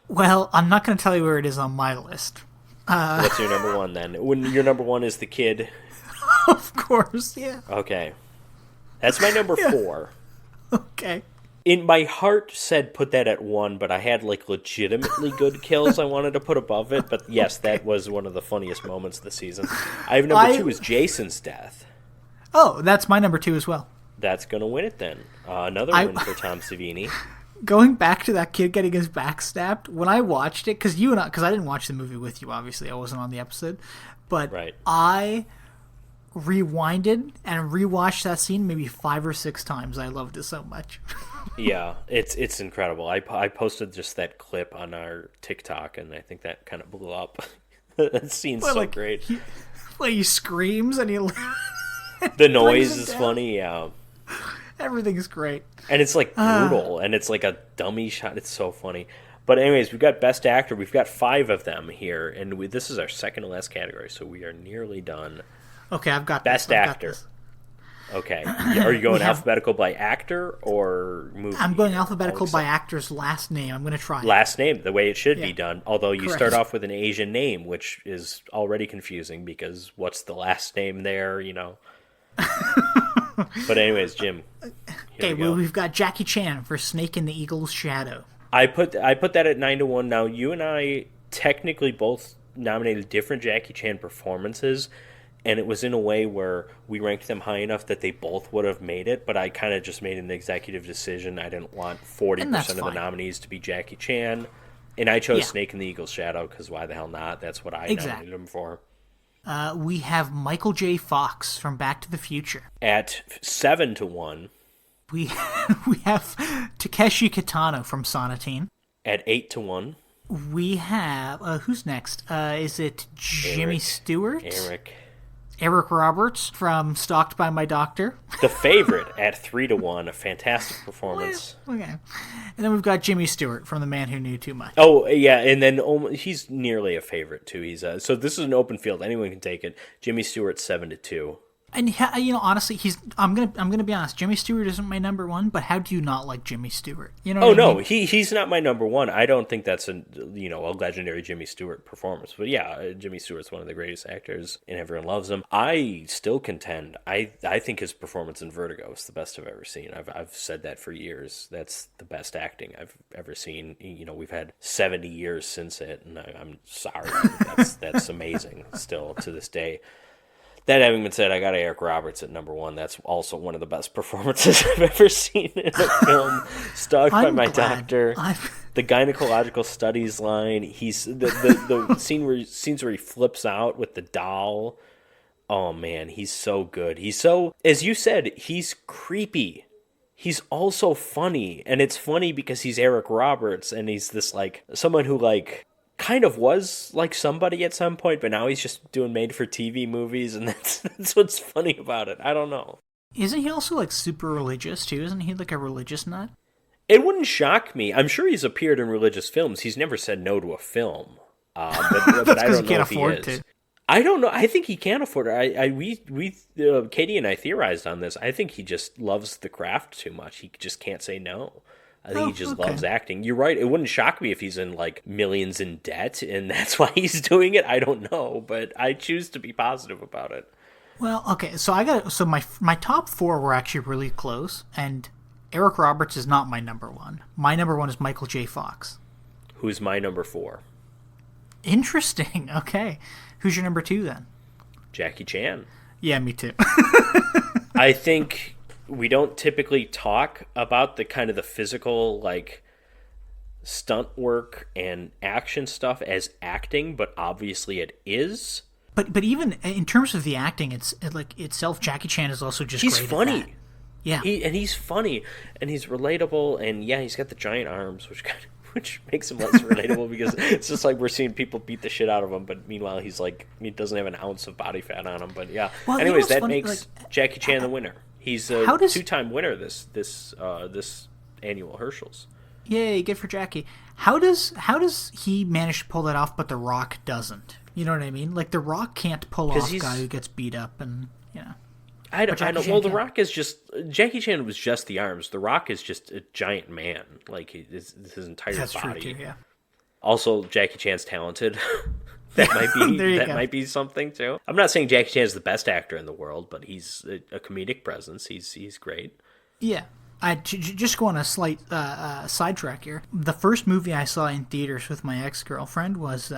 Speaker 2: Well, I'm not going to tell you where it is on my list.
Speaker 1: What's your number 1 then? When your number 1 is the kid.
Speaker 2: Of course, yeah.
Speaker 1: Okay. That's my number 4.
Speaker 2: Okay.
Speaker 1: In my heart said put that at 1, but I had like legitimately good kills I wanted to put above it. But yes, that was one of the funniest moments of the season. I have number 2 is Jason's death.
Speaker 2: Oh, that's my number 2 as well.
Speaker 1: That's going to win it then. Another win for Tom Savini.
Speaker 2: Going back to that kid getting his back stabbed, when I watched it, because I didn't watch the movie with you, obviously, I wasn't on the episode, but
Speaker 1: right.
Speaker 2: I rewinded and rewatched that scene maybe 5 or 6 times. I loved it so much.
Speaker 1: Yeah, it's incredible. I posted just that clip on our TikTok, and I think that kind of blew up. That scene's so great.
Speaker 2: He screams and he
Speaker 1: the noise is funny, yeah.
Speaker 2: Everything's great.
Speaker 1: And it's like brutal, and it's like a dummy shot. It's so funny. But anyways, we've got Best Actor. We've got 5 of them here, and this is our second to last category, so we are nearly done.
Speaker 2: Okay, I've got
Speaker 1: Best Actor. Okay. Are you going alphabetical by actor or movie?
Speaker 2: I'm going alphabetical by actor's last name. I'm going to try.
Speaker 1: Last name, the way it should be done. Although you
Speaker 2: Correct.
Speaker 1: start off with an Asian name, which is already confusing because what's the last name there, But anyways, Jim.
Speaker 2: Okay, well, we've got Jackie Chan for Snake in the Eagle's Shadow.
Speaker 1: I put that at 9-1. Now, you and I technically both nominated different Jackie Chan performances. and it was in a way where we ranked them high enough that they both would have made it, but I kind of just made an executive decision. I didn't want 40% of the nominees to be Jackie Chan, and I chose Snake in the Eagle's Shadow because why the hell not? That's what I nominated him for.
Speaker 2: We have Michael J. Fox from Back to the Future.
Speaker 1: At 7-1.
Speaker 2: We have Takeshi Kitano from Sonatine.
Speaker 1: At 8-1.
Speaker 2: We have who's next? Is it Jimmy Stewart?
Speaker 1: Eric
Speaker 2: Roberts from Stalked by My Doctor.
Speaker 1: The favorite at 3-1. A fantastic performance.
Speaker 2: Okay. And then we've got Jimmy Stewart from The Man Who Knew Too Much.
Speaker 1: Oh, yeah, and then he's nearly a favorite, too. He's so this is an open field. Anyone can take it. Jimmy Stewart, 7-2.
Speaker 2: And honestly, I'm gonna be honest. Jimmy Stewart isn't my number one, but how do you not like Jimmy Stewart? You know?
Speaker 1: Oh no, he's not my number one. I don't think that's a legendary Jimmy Stewart performance. But yeah, Jimmy Stewart's one of the greatest actors, and everyone loves him. I still contend. I think his performance in Vertigo is the best I've ever seen. I've said that for years. That's the best acting I've ever seen. We've had 70 years since it, and I'm sorry. That's amazing. Still to this day. That having been said, I got Eric Roberts at number one. That's also one of the best performances I've ever seen in a film. Stalked by My Doctor. The gynecological studies line. He's the scenes where he flips out with the doll. Oh man, he's so good. He's so, as you said, he's creepy. He's also funny, and it's funny because he's Eric Roberts, and he's this someone who kind of was like somebody at some point, but now he's just doing made-for-TV movies, and that's what's funny about it. I don't know.
Speaker 2: Isn't he also super religious too? Isn't he a religious nut?
Speaker 1: It wouldn't shock me. I'm sure he's appeared in religious films. He's never said no to a film, but I don't know if he is. I don't know. I think he can afford it. We Katie and I theorized on this. I think he just loves the craft too much. He just can't say no. I think he just loves acting. You're right. It wouldn't shock me if he's in millions in debt and that's why he's doing it. I don't know, but I choose to be positive about it.
Speaker 2: Well, okay. So my top four were actually really close, and Eric Roberts is not my number one. My number one is Michael J. Fox.
Speaker 1: Who's my number 4?
Speaker 2: Interesting. Okay. Who's your number 2 then?
Speaker 1: Jackie Chan.
Speaker 2: Yeah, me too.
Speaker 1: I think we don't typically talk about the kind of the physical, stunt work and action stuff as acting, but obviously it is.
Speaker 2: But even in terms of the acting, itself, Jackie Chan is also just
Speaker 1: he's
Speaker 2: great
Speaker 1: funny.
Speaker 2: At that. Yeah,
Speaker 1: he's funny, and he's relatable, and yeah, he's got the giant arms, which makes him less relatable because it's just we're seeing people beat the shit out of him, but meanwhile he doesn't have an ounce of body fat on him. But yeah, well, anyways, that funny? Makes Jackie Chan the winner. He's a 2-time winner this annual Herschel's.
Speaker 2: Yay, good for Jackie. How does he manage to pull that off, but The Rock doesn't? You know what I mean? The Rock can't pull off a guy who gets beat up, and
Speaker 1: I don't. Well, The Rock is just Jackie Chan was just the arms. The Rock is just a giant man. His entire
Speaker 2: That's
Speaker 1: body.
Speaker 2: True too, yeah.
Speaker 1: Also, Jackie Chan's talented. That might be something too. I'm not saying Jackie Chan is the best actor in the world, but he's a comedic presence. He's great.
Speaker 2: Yeah. Just go on a slight sidetrack here. The first movie I saw in theaters with my ex-girlfriend was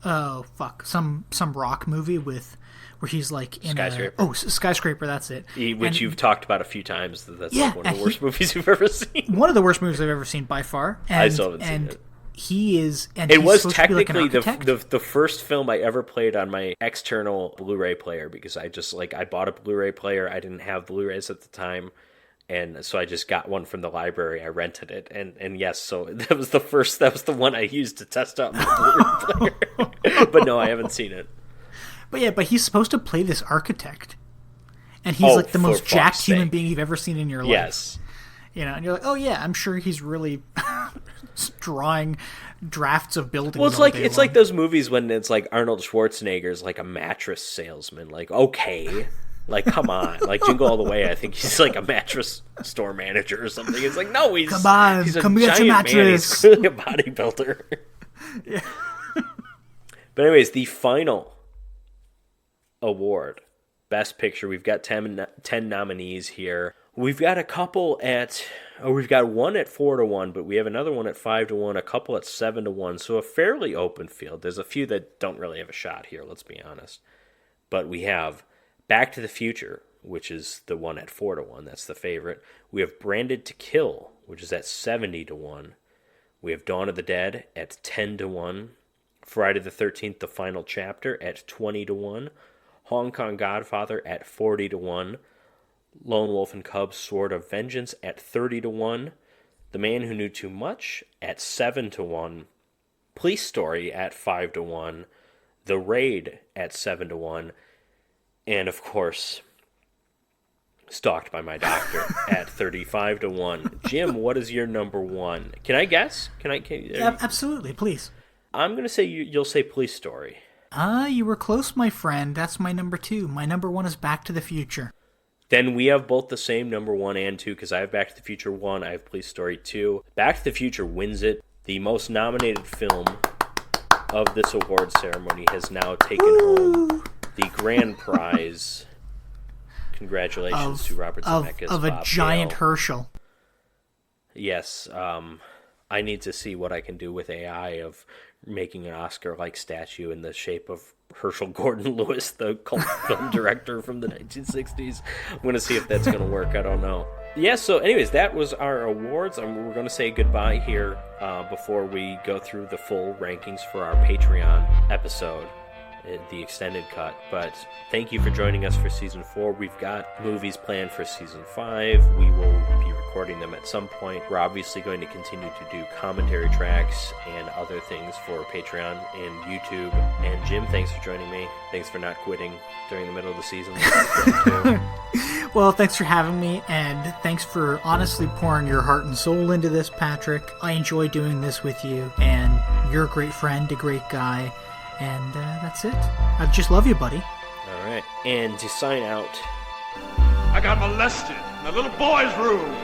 Speaker 2: some rock movie with where he's in
Speaker 1: Skyscraper.
Speaker 2: Skyscraper, that's it.
Speaker 1: Which you've talked about a few times. That's one of the worst movies you've ever seen.
Speaker 2: One of the worst movies I've ever seen by far. And,
Speaker 1: I still haven't seen it.
Speaker 2: He is, and
Speaker 1: it was technically the first film I ever played on my external Blu-ray player because I just I bought a Blu-ray player. I didn't have Blu-rays at the time, and so I just got one from the library. I rented it, and yes, so that was the one I used to test out my Blu-ray player. But no, I haven't seen it.
Speaker 2: But he's supposed to play this architect, and he's the most jacked human being you've ever seen in your life.
Speaker 1: Yes.
Speaker 2: And you're oh yeah, I'm sure he's really drawing drafts of buildings.
Speaker 1: Well, it's like those movies when it's Arnold Schwarzenegger's a mattress salesman. Okay, come on, Jingle All the Way. I think he's a mattress store manager or something. It's no, he's
Speaker 2: come on,
Speaker 1: he's a
Speaker 2: come
Speaker 1: giant
Speaker 2: get your mattress.
Speaker 1: Man. He's clearly a bodybuilder.
Speaker 2: Yeah.
Speaker 1: But anyways, the final award, Best Picture. We've got 10 nominees here. We've got we've got one at 4-1, but we have another one at 5-1, a couple at 7-1, so a fairly open field. There's a few that don't really have a shot here, let's be honest. But we have Back to the Future, which is the one at 4-1. That's the favorite. We have Branded to Kill, which is at 70-1. We have Dawn of the Dead at 10-1. Friday the 13th, The Final Chapter at 20-1. Hong Kong Godfather at 40-1. Lone Wolf and Cubs Sword of Vengeance at 30-1. The Man Who Knew Too Much at 7-1. Police Story at 5-1. The Raid at 7-1. And of course, Stalked by My Doctor at 35-1. Jim, what is your number one? Can I guess?
Speaker 2: Yeah, absolutely, please.
Speaker 1: I'm going to say you'll say Police Story.
Speaker 2: You were close, my friend. That's my number two. My number one is Back to the Future.
Speaker 1: Then we have both the same number 1 and 2, because I have Back to the Future 1, I have Police Story 2. Back to the Future wins it. The most nominated film of this award ceremony has now taken home the grand prize. Congratulations to Robert Zemeckis.
Speaker 2: Of a
Speaker 1: Bob
Speaker 2: giant
Speaker 1: Gale.
Speaker 2: Herschel.
Speaker 1: Yes, I need to see what I can do with AI of making an Oscar-like statue in the shape of Herschel Gordon Lewis, the cult film director from the 1960s. I'm going to see if that's going to work. I don't know. Yeah, so anyways, that was our awards. We're going to say goodbye here before we go through the full rankings for our Patreon episode, the extended cut. But thank you for joining us for Season 4. We've got movies planned for Season 5. We will be recording them at some point. We're obviously going to continue to do commentary tracks and other things for Patreon and YouTube. And Jim, thanks for joining me. Thanks for not quitting during the middle of the season.
Speaker 2: Well, thanks for having me, and thanks for honestly pouring your heart and soul into this, Patrick. I enjoy doing this with you, and you're a great friend, a great guy, and that's it. I just love you, buddy.
Speaker 1: All right. And to sign out,
Speaker 3: I got molested in a little boy's room.